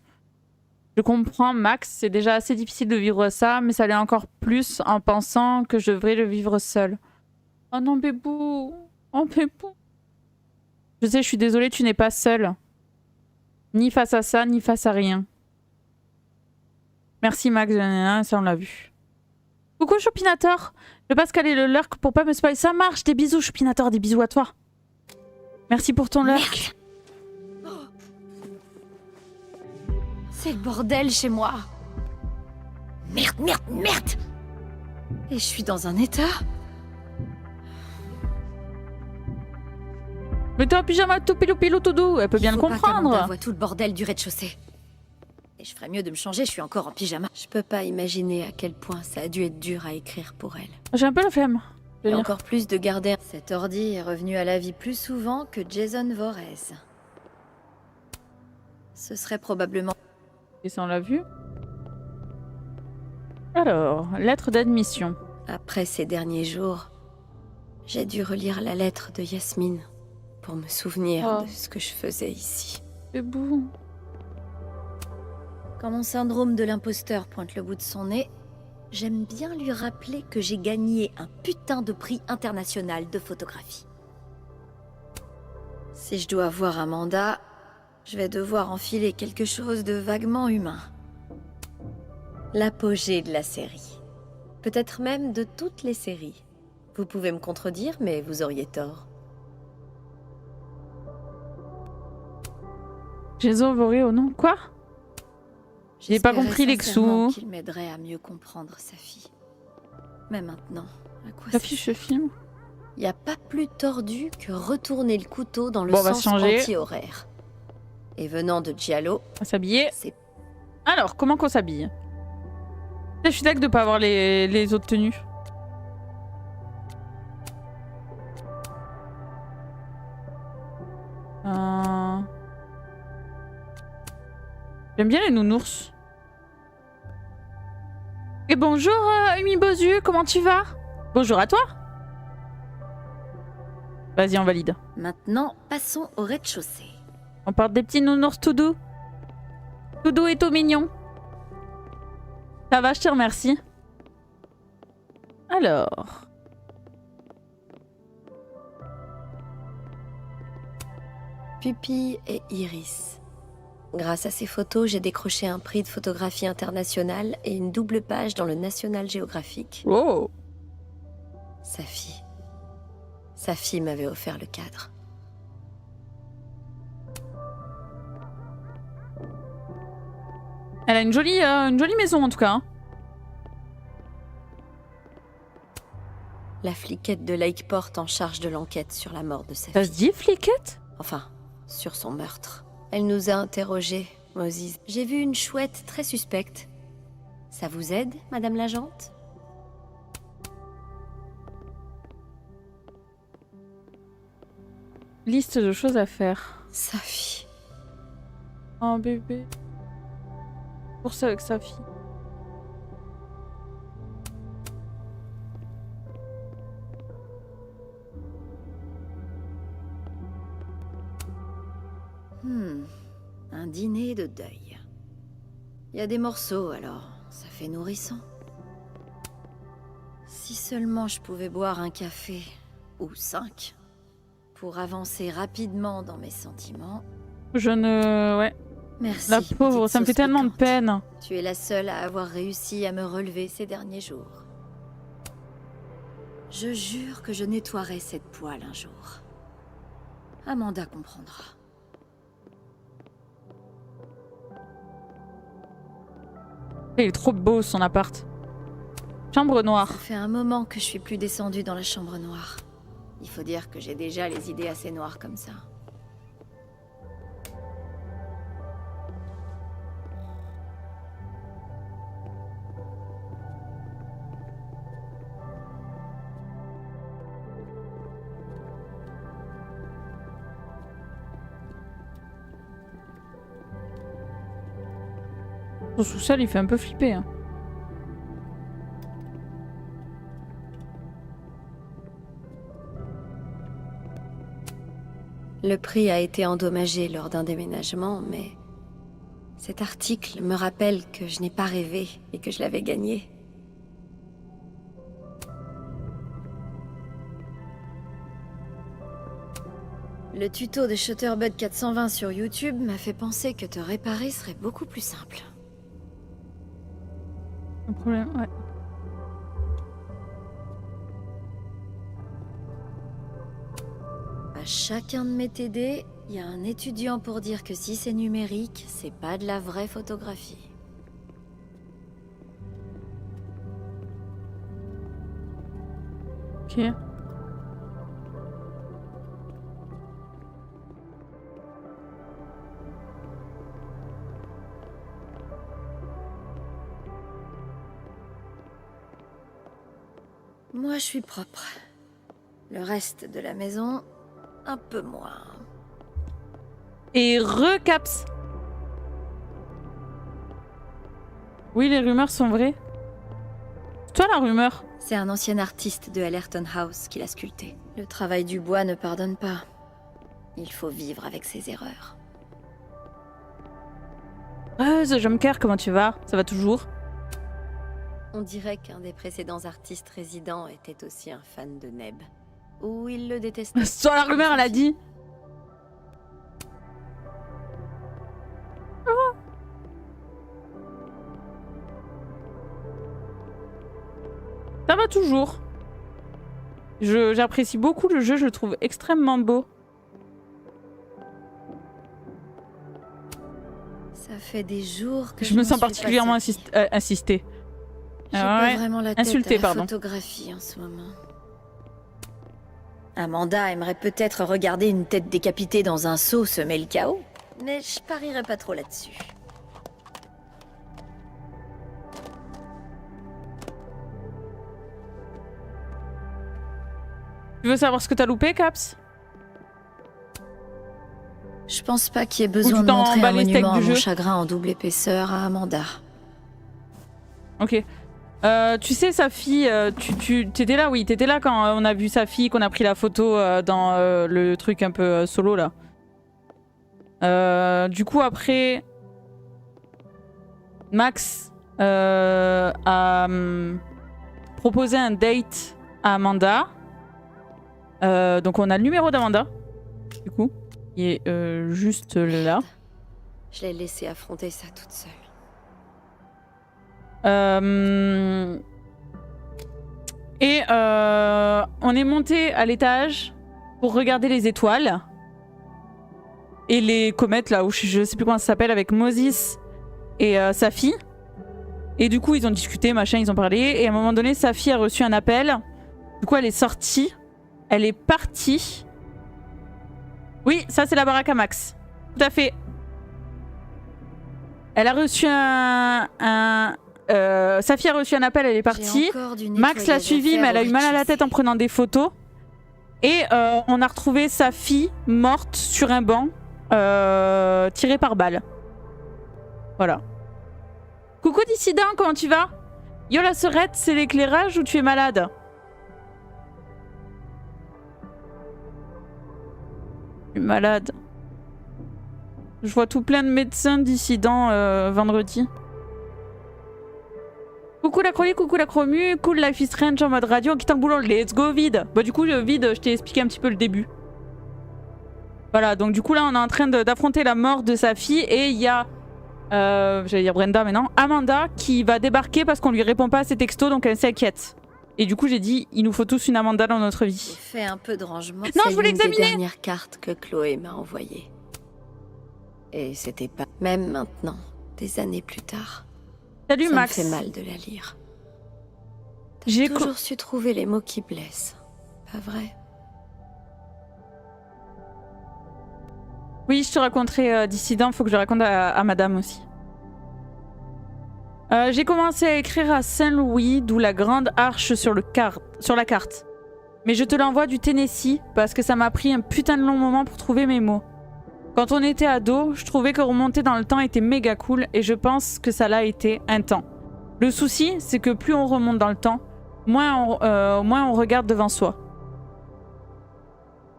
Je comprends Max, c'est déjà assez difficile de vivre ça, mais ça l'est encore plus en pensant que je devrais le vivre seul. Oh non bébou, oh bébou. Je sais, je suis désolée, tu n'es pas seule. Ni face à ça, ni face à rien. Merci Max, ça on l'a vu. Coucou Choupinator. Le Pascal et le lurk pour pas me spoiler. Ça marche, des bisous Choupinator, des bisous à toi. Merci pour ton lurk. C'est le bordel chez moi. Merde, merde, merde. Et je suis dans un état. Mets-toi en pyjama tout pilou pilou tout doux. Elle peut bien le comprendre. Je vois tout le bordel du rez-de-chaussée. Et je ferais mieux de me changer, je suis encore en pyjama. Je peux pas imaginer à quel point ça a dû être dur à écrire pour elle. J'ai un peu la flemme. Et encore plus de garder. Cet ordi est revenu à la vie plus souvent que Jason Voorhees. Ce serait probablement... Et ça on l'a vu. Alors, lettre d'admission. Après ces derniers jours, j'ai dû relire la lettre de Yasmine pour me souvenir de ce que je faisais ici. C'est beau. Quand mon syndrome de l'imposteur pointe le bout de son nez, j'aime bien lui rappeler que j'ai gagné un putain de prix international de photographie. Si je dois avoir un mandat, je vais devoir enfiler quelque chose de vaguement humain. L'apogée de la série. Peut-être même de toutes les séries. Vous pouvez me contredire, mais vous auriez tort. Jason Voorhees, non? Quoi? J'ai pas compris Lexou. Qu'il m'aiderait à mieux comprendre sa fille. Mais maintenant, à quoi ça fiche ce film? Y a pas plus tordu que retourner le couteau dans le sens anti-horaire. Et venant de Giallo, on va s'habiller. C'est... Alors, comment qu'on s'habille? Je suis d'accord de pas avoir les autres tenues. J'aime bien les nounours. Et bonjour, Umi Bozu, comment tu vas? Bonjour à toi. Vas-y, on valide. Maintenant, passons au rez-de-chaussée. On porte des petits nounours tout doux. Tout doux et tout mignon. Ça va, je te remercie. Alors... Pupille et iris. Grâce à ces photos, j'ai décroché un prix de photographie internationale et une double page dans le National Geographic. Oh. Sa fille m'avait offert le cadre. Elle a une jolie maison en tout cas. Hein. La fliquette de Lakeport en charge de l'enquête sur la mort de sa fille. Ça se dit fliquette? Enfin, sur son meurtre. Elle nous a interrogés, Moses. J'ai vu une chouette très suspecte. Ça vous aide, Madame l'agente? Liste de choses à faire. Sa fille. Oh bébé. Pour ça avec sa fille. Un dîner de deuil. Il y a des morceaux, alors ça fait nourrissant. Si seulement je pouvais boire un café, ou 5, pour avancer rapidement dans mes sentiments. Je ne... Ouais. Merci. La pauvre, ça me fait tellement de peine. Tu es la seule à avoir réussi à me relever ces derniers jours. Je jure que je nettoierai cette poêle un jour. Amanda comprendra. Il est trop beau son appart. Chambre noire. Ça fait un moment que je suis plus descendue dans la chambre noire. Il faut dire que j'ai déjà les idées assez noires comme ça. Son sous-sol, il fait un peu flipper. Hein. Le prix a été endommagé lors d'un déménagement, mais cet article me rappelle que je n'ai pas rêvé et que je l'avais gagné. Le tuto de Shutterbug 420 sur YouTube m'a fait penser que te réparer serait beaucoup plus simple. Un problème, ouais. chacun de mes TD, il y a un étudiant pour dire que si c'est numérique, c'est pas de la vraie photographie. Ok. Moi, je suis propre. Le reste de la maison, un peu moins. Et recaps. Oui, les rumeurs sont vraies. Toi, la rumeur? C'est un ancien artiste de Allerton House qui l'a sculpté. Le travail du bois ne pardonne pas. Il faut vivre avec ses erreurs. The Jumker, comment tu vas? Ça va toujours? On dirait qu'un des précédents artistes résidents était aussi un fan de Neb. Ou il le détestait. Sur la rumeur, elle a dit. Ça va toujours. J'apprécie beaucoup le jeu, je le trouve extrêmement beau. Ça fait des jours que je me sens particulièrement insistée. J'ai pas vraiment la tête insultée, à la pardon. photographie en ce moment. Amanda aimerait peut-être regarder une tête décapitée dans un seau semer le chaos, mais je parierais pas trop là-dessus. Tu veux savoir ce que t'as loupé, Caps? Je pense pas qu'il y ait besoin de montrer un monument à mon chagrin en double épaisseur à Amanda. Ok. Tu sais, sa fille, tu t'étais là, oui, t'étais là quand on a vu sa fille, qu'on a pris la photo dans le truc un peu solo, là. Du coup, après, Max a proposé un date à Amanda. Donc on a le numéro d'Amanda, du coup, qui est juste là. Je l'ai laissé affronter ça toute seule. Et on est monté à l'étage pour regarder les étoiles et les comètes là où je sais plus comment ça s'appelle, avec Moses et sa fille. Et du coup ils ont discuté, machin, ils ont parlé, et à un moment donné sa fille a reçu un appel. Du coup elle est sortie, elle est partie. Oui, ça c'est la baraque à Max, tout à fait. Elle a reçu sa fille a reçu un appel, elle est partie. Max l'a suivie, mais elle a eu mal à la tête en prenant des photos. Et on a retrouvé sa fille morte sur un banc, tirée par balle. Voilà. Coucou dissident, comment tu vas? Yo la sœurette, c'est l'éclairage ou tu es malade? Je suis malade. Je vois tout plein de médecins dissidents vendredi. Coucou la Crowley, coucou la Chromu, cool Life is Strange en mode radio, en quittant le boulot, let's go Vide. Bah du coup Vide, je t'ai expliqué un petit peu le début. Voilà, donc du coup là on est en train d'affronter la mort de sa fille et il y a, j'allais dire Brenda mais non, Amanda qui va débarquer parce qu'on lui répond pas à ses textos, donc elle s'inquiète. Et du coup j'ai dit, il nous faut tous une Amanda dans notre vie. J'ai fait un peu de rangement. Non, je voulais examiner. C'est une des dernières cartes que Chloé m'a envoyées. Et c'était pas... Même maintenant, des années plus tard. Salut Max. Ça me fait mal de la lire. J'ai toujours su trouver les mots qui blessent. Pas vrai? Oui, je te raconterai dissident, faut que je raconte à madame aussi. J'ai commencé à écrire à Saint-Louis, d'où la grande arche sur la carte. Mais je te l'envoie du Tennessee, parce que ça m'a pris un putain de long moment pour trouver mes mots. Quand on était ado, je trouvais que remonter dans le temps était méga cool, et je pense que ça l'a été un temps. Le souci, c'est que plus on remonte dans le temps, moins on regarde devant soi.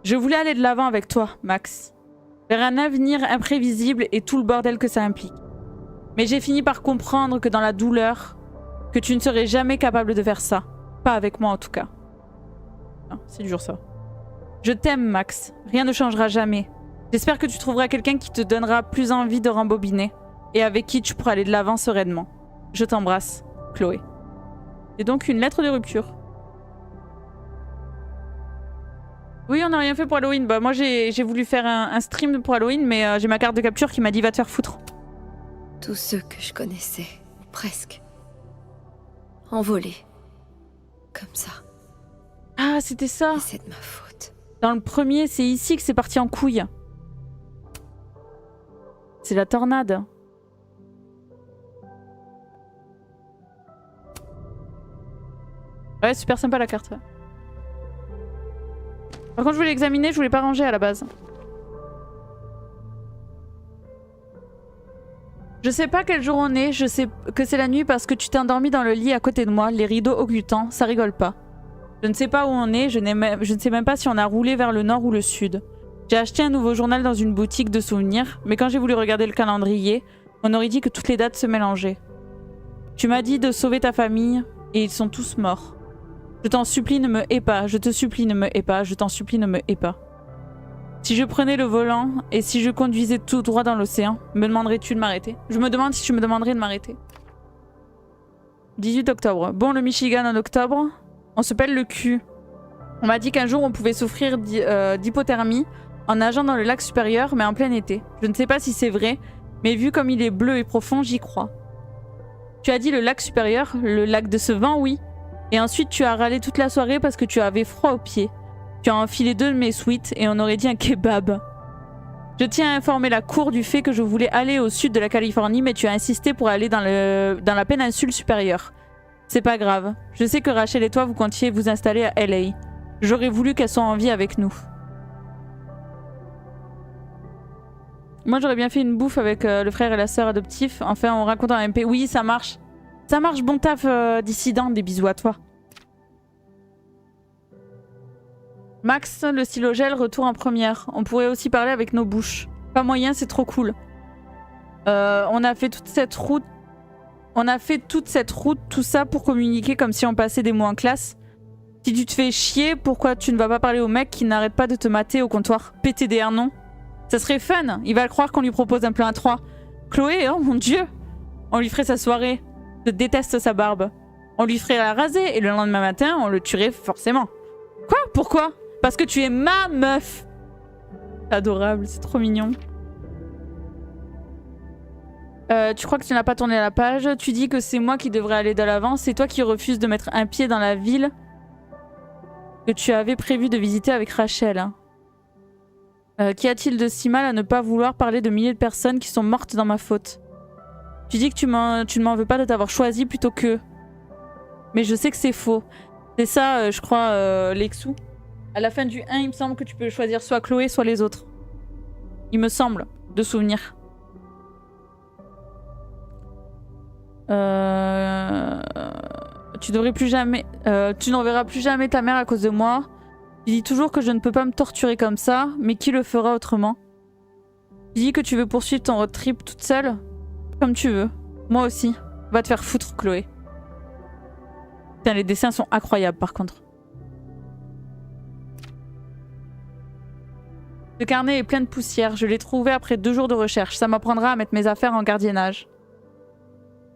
Je voulais aller de l'avant avec toi, Max. Vers un avenir imprévisible et tout le bordel que ça implique. Mais j'ai fini par comprendre que dans la douleur, que tu ne serais jamais capable de faire ça. Pas avec moi en tout cas. C'est dur ça. Je t'aime, Max. Rien ne changera jamais. J'espère que tu trouveras quelqu'un qui te donnera plus envie de rembobiner et avec qui tu pourras aller de l'avant sereinement. Je t'embrasse, Chloé. C'est donc une lettre de rupture. Oui, on n'a rien fait pour Halloween. Bah moi j'ai voulu faire un stream pour Halloween, mais j'ai ma carte de capture qui m'a dit va te faire foutre. Tous ceux que je connaissais, presque, envolés. Comme ça. Ah, c'était ça. Et c'est de ma faute. Dans le premier, c'est ici que c'est parti en couille. C'est la tornade. Ouais, super sympa la carte. Ouais. Par contre, je voulais l'examiner, je voulais pas ranger à la base. Je sais pas quel jour on est, je sais que c'est la nuit parce que tu t'es endormi dans le lit à côté de moi, les rideaux occultants, ça rigole pas. Je ne sais pas où on est, je ne sais même pas si on a roulé vers le nord ou le sud. J'ai acheté un nouveau journal dans une boutique de souvenirs, mais quand j'ai voulu regarder le calendrier, on aurait dit que toutes les dates se mélangeaient. Tu m'as dit de sauver ta famille, et ils sont tous morts. Je t'en supplie, ne me hais pas, je te supplie, ne me hais pas, je t'en supplie, ne me hais pas. Si je prenais le volant, et si je conduisais tout droit dans l'océan, me demanderais-tu de m'arrêter? Je me demande si tu me demanderais de m'arrêter. 18 octobre. Bon, le Michigan en octobre, on se pèle le cul. On m'a dit qu'un jour on pouvait souffrir d'hypothermie en nageant dans le lac supérieur, mais en plein été. Je ne sais pas si c'est vrai, mais vu comme il est bleu et profond, j'y crois. Tu as dit le lac supérieur, le lac de ce vent, oui. Et ensuite tu as râlé toute la soirée parce que tu avais froid aux pieds. Tu as enfilé 2 de mes sweats et on aurait dit un kebab. Je tiens à informer la cour du fait que je voulais aller au sud de la Californie, mais tu as insisté pour aller dans la péninsule supérieure. C'est pas grave. Je sais que Rachel et toi vous comptiez vous installer à LA. J'aurais voulu qu'elles soient en vie avec nous. Moi j'aurais bien fait une bouffe avec le frère et la sœur adoptifs. Enfin en racontant un MP. Oui, ça marche. Ça marche, bon taf dissident. Des bisous à toi. Max, le stylo gel, retour en première. On pourrait aussi parler avec nos bouches. Pas moyen, c'est trop cool. On a fait toute cette route. Tout ça pour communiquer comme si on passait des mots en classe. Si tu te fais chier, pourquoi tu ne vas pas parler au mec qui n'arrête pas de te mater au comptoir? PTDR non. Ça serait fun. Il va croire qu'on lui propose un plan à 3. Chloé, oh mon dieu. On lui ferait sa soirée. Je déteste sa barbe. On lui ferait la raser et le lendemain matin, on le tuerait forcément. Quoi? Pourquoi? Parce que tu es ma meuf. Adorable, c'est trop mignon. Tu crois que tu n'as pas tourné la page? Tu dis que c'est moi qui devrais aller de l'avant. C'est toi qui refuses de mettre un pied dans la ville que tu avais prévu de visiter avec Rachel. Qu'y a-t-il de si mal à ne pas vouloir parler de milliers de personnes qui sont mortes dans ma faute? Tu dis que tu ne m'en veux pas de t'avoir choisi plutôt que... Mais je sais que c'est faux. C'est ça, je crois, Lexou. À la fin du 1, il me semble que tu peux choisir soit Chloé, soit les autres. Il me semble, de souvenir. Tu n'enverras plus jamais ta mère à cause de moi. Tu dis toujours que je ne peux pas me torturer comme ça, mais qui le fera autrement? Tu dis que tu veux poursuivre ton road trip toute seule? Comme tu veux. Moi aussi. Va te faire foutre, Chloé. Putain, les dessins sont incroyables par contre. Ce carnet est plein de poussière. Je l'ai trouvé après 2 jours de recherche. Ça m'apprendra à mettre mes affaires en gardiennage.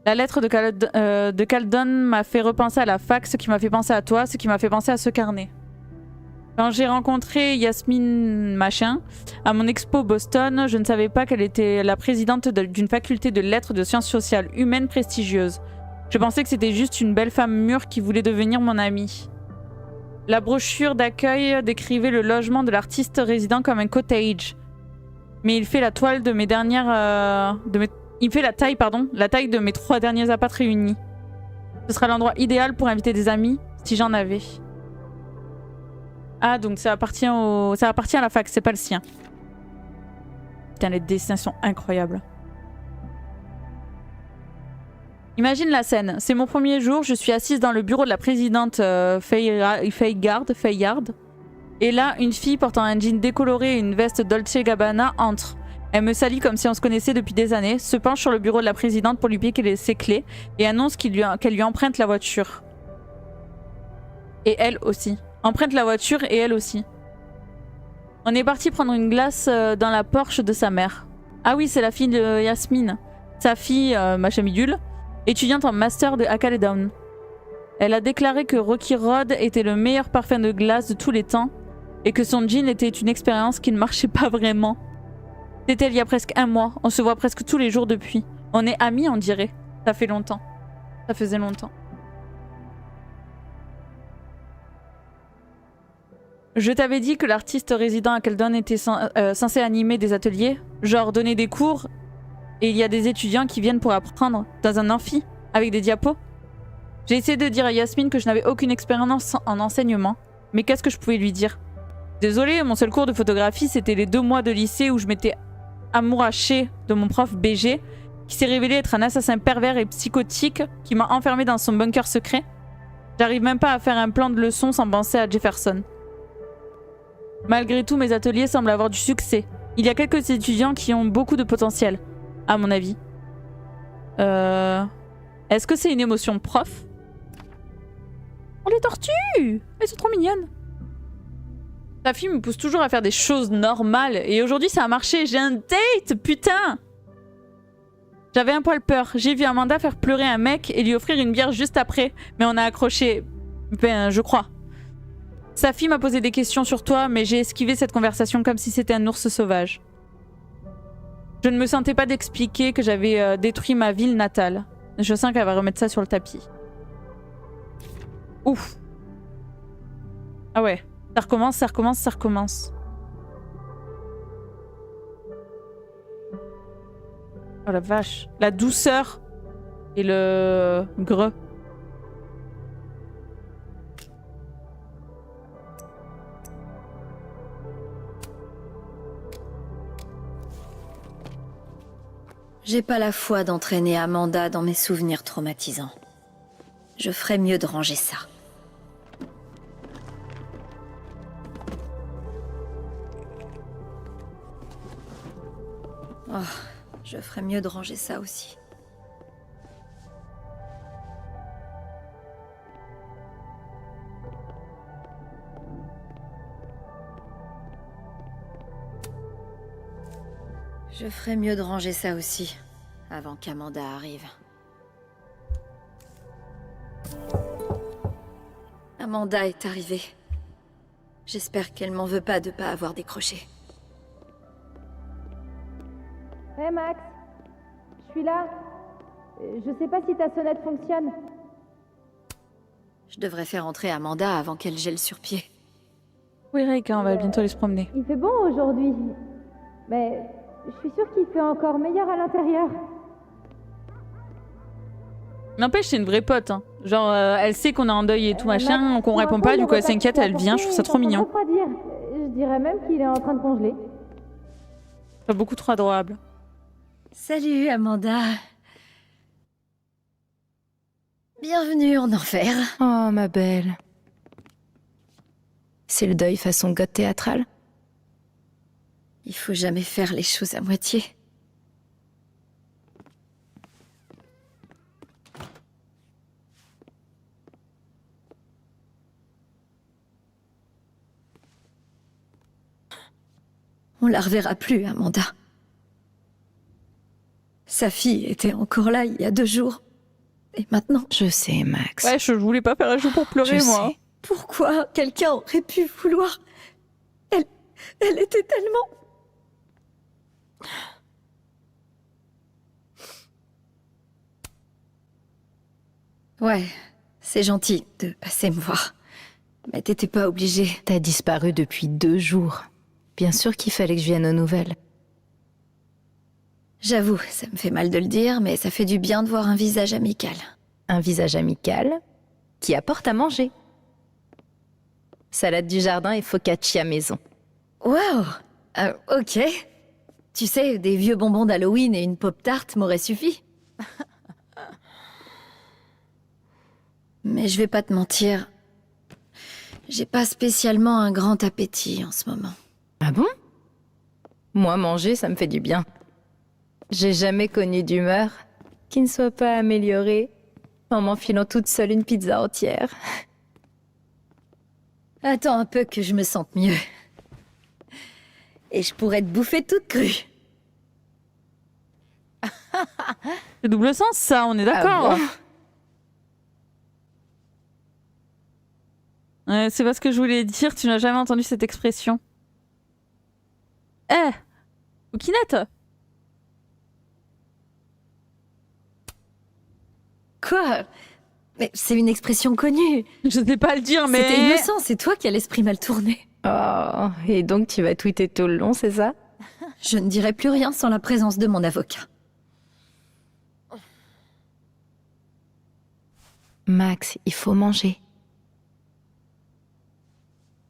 La lettre de Caldon m'a fait repenser à la fac, ce qui m'a fait penser à toi, ce qui m'a fait penser à ce carnet. Quand j'ai rencontré Yasmine Machin à mon expo Boston, je ne savais pas qu'elle était la présidente d'une faculté de lettres de sciences sociales humaines prestigieuse. Je pensais que c'était juste une belle femme mûre qui voulait devenir mon amie. La brochure d'accueil décrivait le logement de l'artiste résident comme un cottage. Mais il fait la toile de mes dernières... Il fait la taille de mes 3 derniers apparts réunis. Ce sera l'endroit idéal pour inviter des amis, si j'en avais. Ah, donc ça appartient à la fac, c'est pas le sien. Putain, les dessins sont incroyables. Imagine la scène. C'est mon premier jour, je suis assise dans le bureau de la présidente Fayard. Et là, une fille portant un jean décoloré et une veste Dolce Gabbana entre. Elle me salue comme si on se connaissait depuis des années, se penche sur le bureau de la présidente pour lui piquer ses clés et annonce qu'elle lui emprunte la voiture. Et elle aussi. Emprunte la voiture et elle aussi. On est parti prendre une glace dans la Porsche de sa mère. Ah oui, c'est la fille de Yasmine. Sa fille, machin bidule, étudiante en master de Academy Down. Elle a déclaré que Rocky Road était le meilleur parfum de glace de tous les temps et que son jean était une expérience qui ne marchait pas vraiment. C'était il y a presque 1 mois, on se voit presque tous les jours depuis. On est amis, on dirait. Ça fait longtemps. Ça faisait longtemps. Je t'avais dit que l'artiste résident à Keldon était censé animer des ateliers, genre donner des cours, et il y a des étudiants qui viennent pour apprendre dans un amphi, avec des diapos. J'ai essayé de dire à Yasmine que je n'avais aucune expérience en enseignement, mais qu'est-ce que je pouvais lui dire? Désolée, mon seul cours de photographie, c'était les 2 mois de lycée où je m'étais amourachée de mon prof BG, qui s'est révélé être un assassin pervers et psychotique qui m'a enfermée dans son bunker secret. J'arrive même pas à faire un plan de leçon sans penser à Jefferson. Malgré tout, mes ateliers semblent avoir du succès. Il y a quelques étudiants qui ont beaucoup de potentiel, à mon avis. Est-ce que c'est une émotion de prof? Oh, les tortues! Elles sont trop mignonnes. Ta fille me pousse toujours à faire des choses normales. Et aujourd'hui, ça a marché. J'ai un date, putain! J'avais un poil peur. J'ai vu Amanda faire pleurer un mec et lui offrir une bière juste après. Mais on a accroché. Ben, je crois. Sa fille m'a posé des questions sur toi, mais j'ai esquivé cette conversation comme si c'était un ours sauvage. Je ne me sentais pas d'expliquer que j'avais détruit ma ville natale. Je sens qu'elle va remettre ça sur le tapis. Ouf. Ah ouais. Ça recommence, ça recommence, ça recommence. Oh la vache. La douceur et le greu. J'ai pas la foi d'entraîner Amanda dans mes souvenirs traumatisants. Je ferais mieux de ranger ça. Oh, je ferais mieux de ranger ça aussi. Je ferais mieux de ranger ça aussi, avant qu'Amanda arrive. Amanda est arrivée. J'espère qu'elle m'en veut pas de pas avoir décroché. Hé Max, je suis là. Je sais pas si ta sonnette fonctionne. Je devrais faire entrer Amanda avant qu'elle gèle sur pied. Oui, Reika, on va bientôt aller se promener. Il fait bon aujourd'hui, mais je suis sûre qu'il fait encore meilleur à l'intérieur. N'empêche, c'est une vraie pote. Hein. Genre, elle sait qu'on est en deuil et tout machin, qu'on répond pas, du coup elle s'inquiète, elle vient, je trouve ça trop mignon. Je dirais même qu'il est en train de congeler. C'est beaucoup trop adorable. Salut Amanda. Bienvenue en enfer. Oh, ma belle. C'est le deuil façon goth théâtrale? Il faut jamais faire les choses à moitié. On la reverra plus, Amanda. Sa fille était encore là il y a 2 jours. Et maintenant... Je sais, Max. Ouais, je voulais pas faire un jeu pour pleurer, Je moi. sais. Pourquoi quelqu'un aurait pu vouloir... Elle était tellement... Ouais, c'est gentil de passer me voir. Mais t'étais pas obligée. T'as disparu depuis 2 jours. Bien sûr qu'il fallait que je vienne aux nouvelles. J'avoue, ça me fait mal de le dire, mais ça fait du bien de voir un visage amical. Un visage amical qui apporte à manger. Salade du jardin et focaccia maison. Waouh, ok. Tu sais, des vieux bonbons d'Halloween et une pop-tart m'auraient suffi. Mais je vais pas te mentir, j'ai pas spécialement un grand appétit en ce moment. Ah bon? Moi, manger, ça me fait du bien. J'ai jamais connu d'humeur qui ne soit pas améliorée en m'enfilant toute seule une pizza entière. Attends un peu que je me sente mieux. Et je pourrais te bouffer toute crue. C'est double sens, ça, on est d'accord. Ah bon? Ouais, c'est pas ce que je voulais dire, tu n'as jamais entendu cette expression. Eh, Oukinette. Quoi? Mais c'est une expression connue. Je sais pas le dire, mais... C'était innocent, c'est toi qui as l'esprit mal tourné. Oh, et donc tu vas tweeter tout le long, c'est ça? Je ne dirai plus rien sans la présence de mon avocat. Max, il faut manger.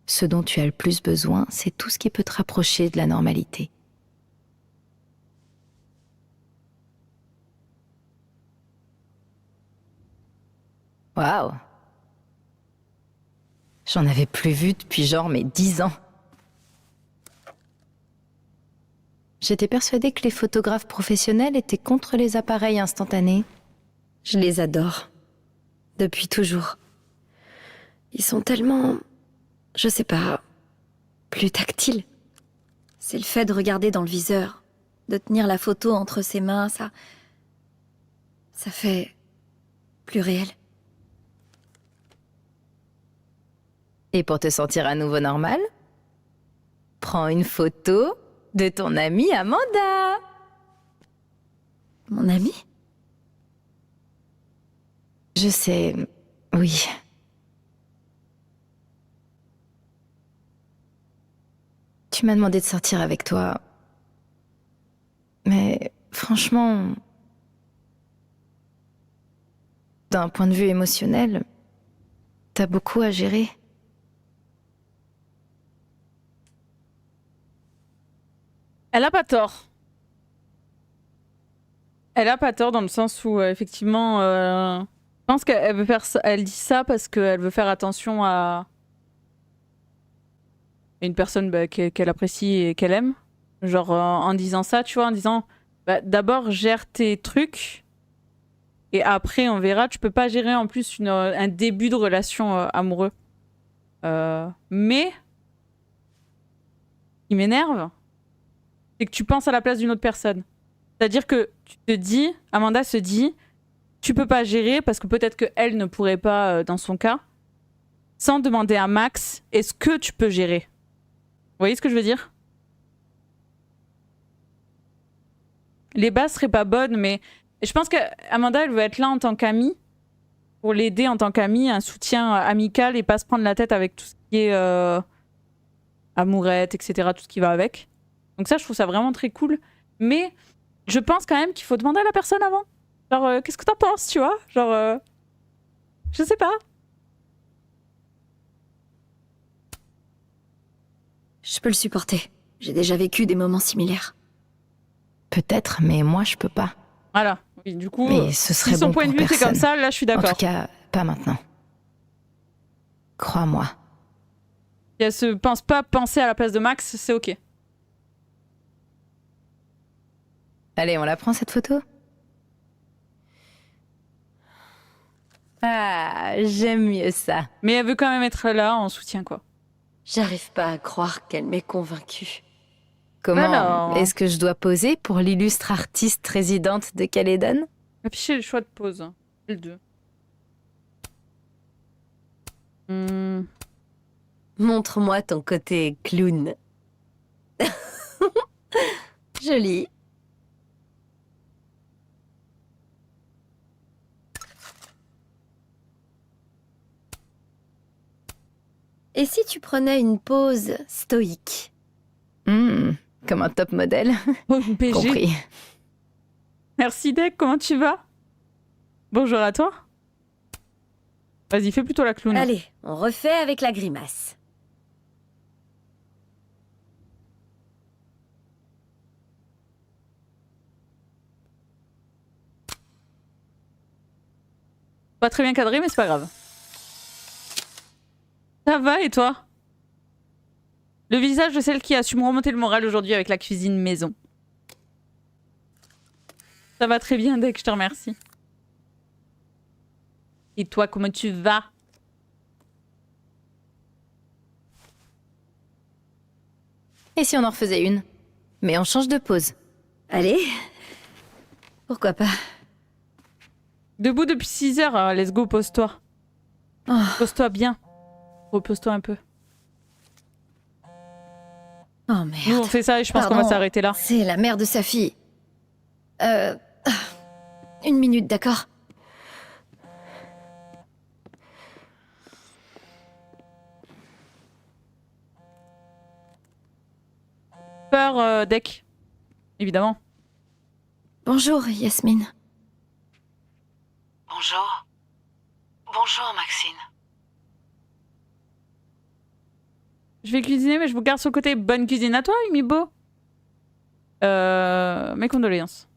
Ce dont tu as le plus besoin, c'est tout ce qui peut te rapprocher de la normalité. Waouh! J'en avais plus vu depuis genre mes 10 ans. J'étais persuadée que les photographes professionnels étaient contre les appareils instantanés. Je les adore. Depuis toujours. Ils sont tellement... je sais pas... plus tactiles. C'est le fait de regarder dans le viseur, de tenir la photo entre ses mains, ça fait... plus réel. Et pour te sentir à nouveau normal, prends une photo de ton amie Amanda. Mon amie? Je sais, oui. Tu m'as demandé de sortir avec toi. Mais franchement, d'un point de vue émotionnel, t'as beaucoup à gérer. Elle a pas tort. Elle a pas tort dans le sens où, effectivement, je pense qu'elle veut faire ça, elle dit ça parce qu'elle veut faire attention à une personne qu'elle apprécie et qu'elle aime. Genre, en disant ça, tu vois, en disant, d'abord, gère tes trucs et après, on verra. Tu peux pas gérer en plus un début de relation amoureux. Mais, ce qui m'énerve, c'est que tu penses à la place d'une autre personne. C'est-à-dire que tu te dis, Amanda se dit, tu peux pas gérer parce que peut-être qu'elle ne pourrait pas dans son cas, sans demander à Max, est-ce que tu peux gérer? Vous voyez ce que je veux dire? Les bases seraient pas bonnes, mais je pense qu'Amanda, elle veut être là en tant qu'amie, pour l'aider en tant qu'amie, un soutien amical et pas se prendre la tête avec tout ce qui est amourette, etc., tout ce qui va avec. Donc ça, je trouve ça vraiment très cool. Mais je pense quand même qu'il faut demander à la personne avant. Genre, qu'est-ce que t'en penses, tu vois? Genre, je sais pas. Je peux le supporter. J'ai déjà vécu des moments similaires. Peut-être, mais moi, je peux pas. Voilà. Oui, du coup, mais ce serait si son bon point de pour vue c'est personne. comme ça, là, je suis d'accord. En tout cas, pas maintenant. Crois-moi. Si elle se pense pas penser à la place de Max, c'est ok. Allez, on la prend cette photo? Ah, j'aime mieux ça. Mais elle veut quand même être là en soutien, quoi. J'arrive pas à croire qu'elle m'ait convaincue. Comment Alors... est-ce que je dois poser pour l'illustre artiste résidente de Calédon? Afficher le choix de pose. Le 2. Montre-moi ton côté clown. Joli. Et si tu prenais une pause stoïque? Comme un top modèle. PG. Compris. Merci Deck, comment tu vas? Bonjour à toi. Vas-y, fais plutôt la clown. Allez, on refait avec la grimace. Pas très bien cadré, mais c'est pas grave. Ça va et toi? Le visage de celle qui a su me remonter le moral aujourd'hui avec la cuisine maison. Ça va très bien, Deck, je te remercie. Et toi, comment tu vas? Et si on en refaisait une? Mais on change de pose. Allez. Pourquoi pas? Debout depuis 6 heures, let's go, pose-toi. Oh. Pose-toi bien. Repose-toi un peu. Oh merde. Nous, on fait ça et je pense qu'on va Pardon, s'arrêter là. C'est la mère de sa fille. Une minute, d'accord? Peur, deck. Évidemment. Bonjour, Yasmine. Bonjour. Bonjour, Maxine. Je vais cuisiner, mais je vous garde sur le côté. Bonne cuisine à toi, Imibo. Mes condoléances.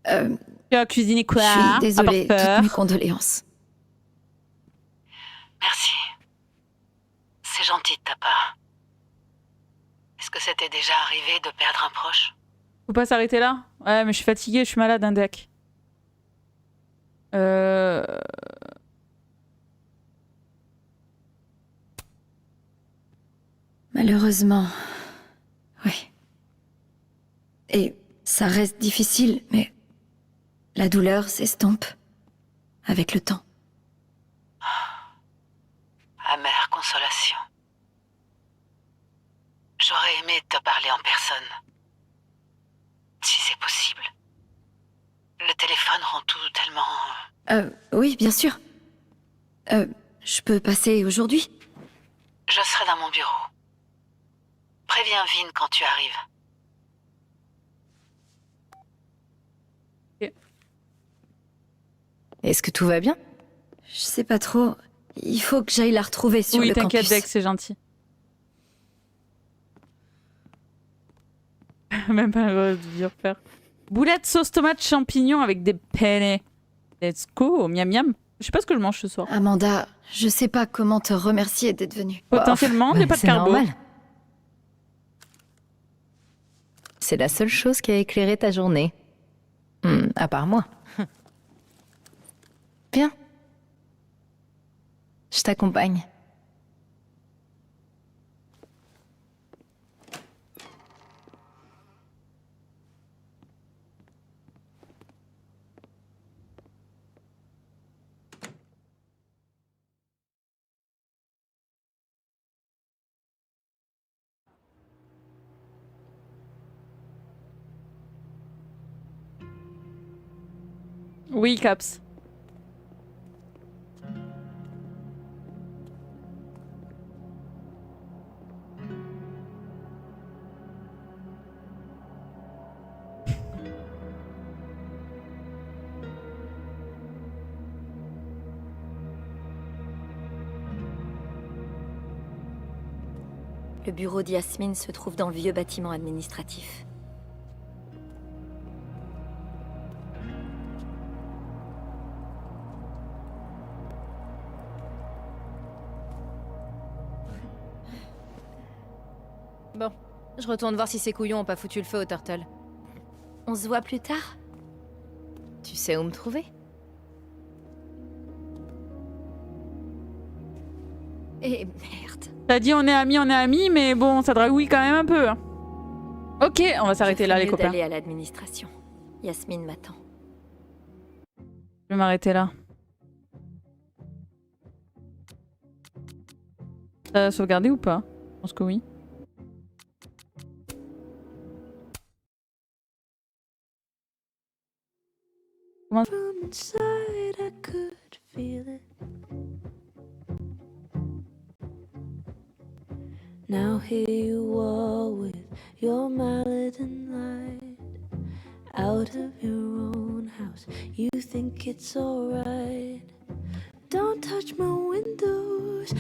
Tu as cuisiné quoi? Je suis désolée, À part peur. toutes mes condoléances. Merci. C'est gentil de ta part. Est-ce que c'était déjà arrivé de perdre un proche? Faut pas s'arrêter là? Ouais, mais je suis fatiguée, je suis malade, un deck. Malheureusement, oui. Et ça reste difficile, mais la douleur s'estompe avec le temps. Amère consolation. J'aurais aimé te parler en personne. Si c'est possible. Le téléphone rend tout tellement... Oui, bien sûr. Je peux passer aujourd'hui? Je serai dans mon bureau. Préviens Vin quand tu arrives. Est-ce que tout va bien? Je sais pas trop. Il faut que j'aille la retrouver sur oui, le t'inquiète, campus. Dex, c'est gentil. Même pas le droit de dire faire. Boulettes, sauce tomate, champignons avec des penne. Let's go, miam miam. Je sais pas ce que je mange ce soir. Amanda, je sais pas comment te remercier d'être venue. Potentiellement, des pâtes c'est carbo. normal. C'est la seule chose qui a éclairé ta journée. À part moi. Viens. Je t'accompagne. Oui, Caps. Le bureau d'Yasmine se trouve dans le vieux bâtiment administratif. Bon, je retourne voir si ces couillons ont pas foutu le feu au Turtle. On se voit plus tard? Tu sais où me trouver? Eh merde. T'as dit on est amis, mais bon, ça dragouille quand même un peu. Ok, on va s'arrêter là, les copains. D'aller à l'administration. Yasmine m'attend. Je vais m'arrêter là. T'as sauvegardé ou pas? Je pense que oui. Comment... From inside, I could feel it. Now here you are with your mallet and light. Out of your own house, you think it's alright. Don't touch my windows,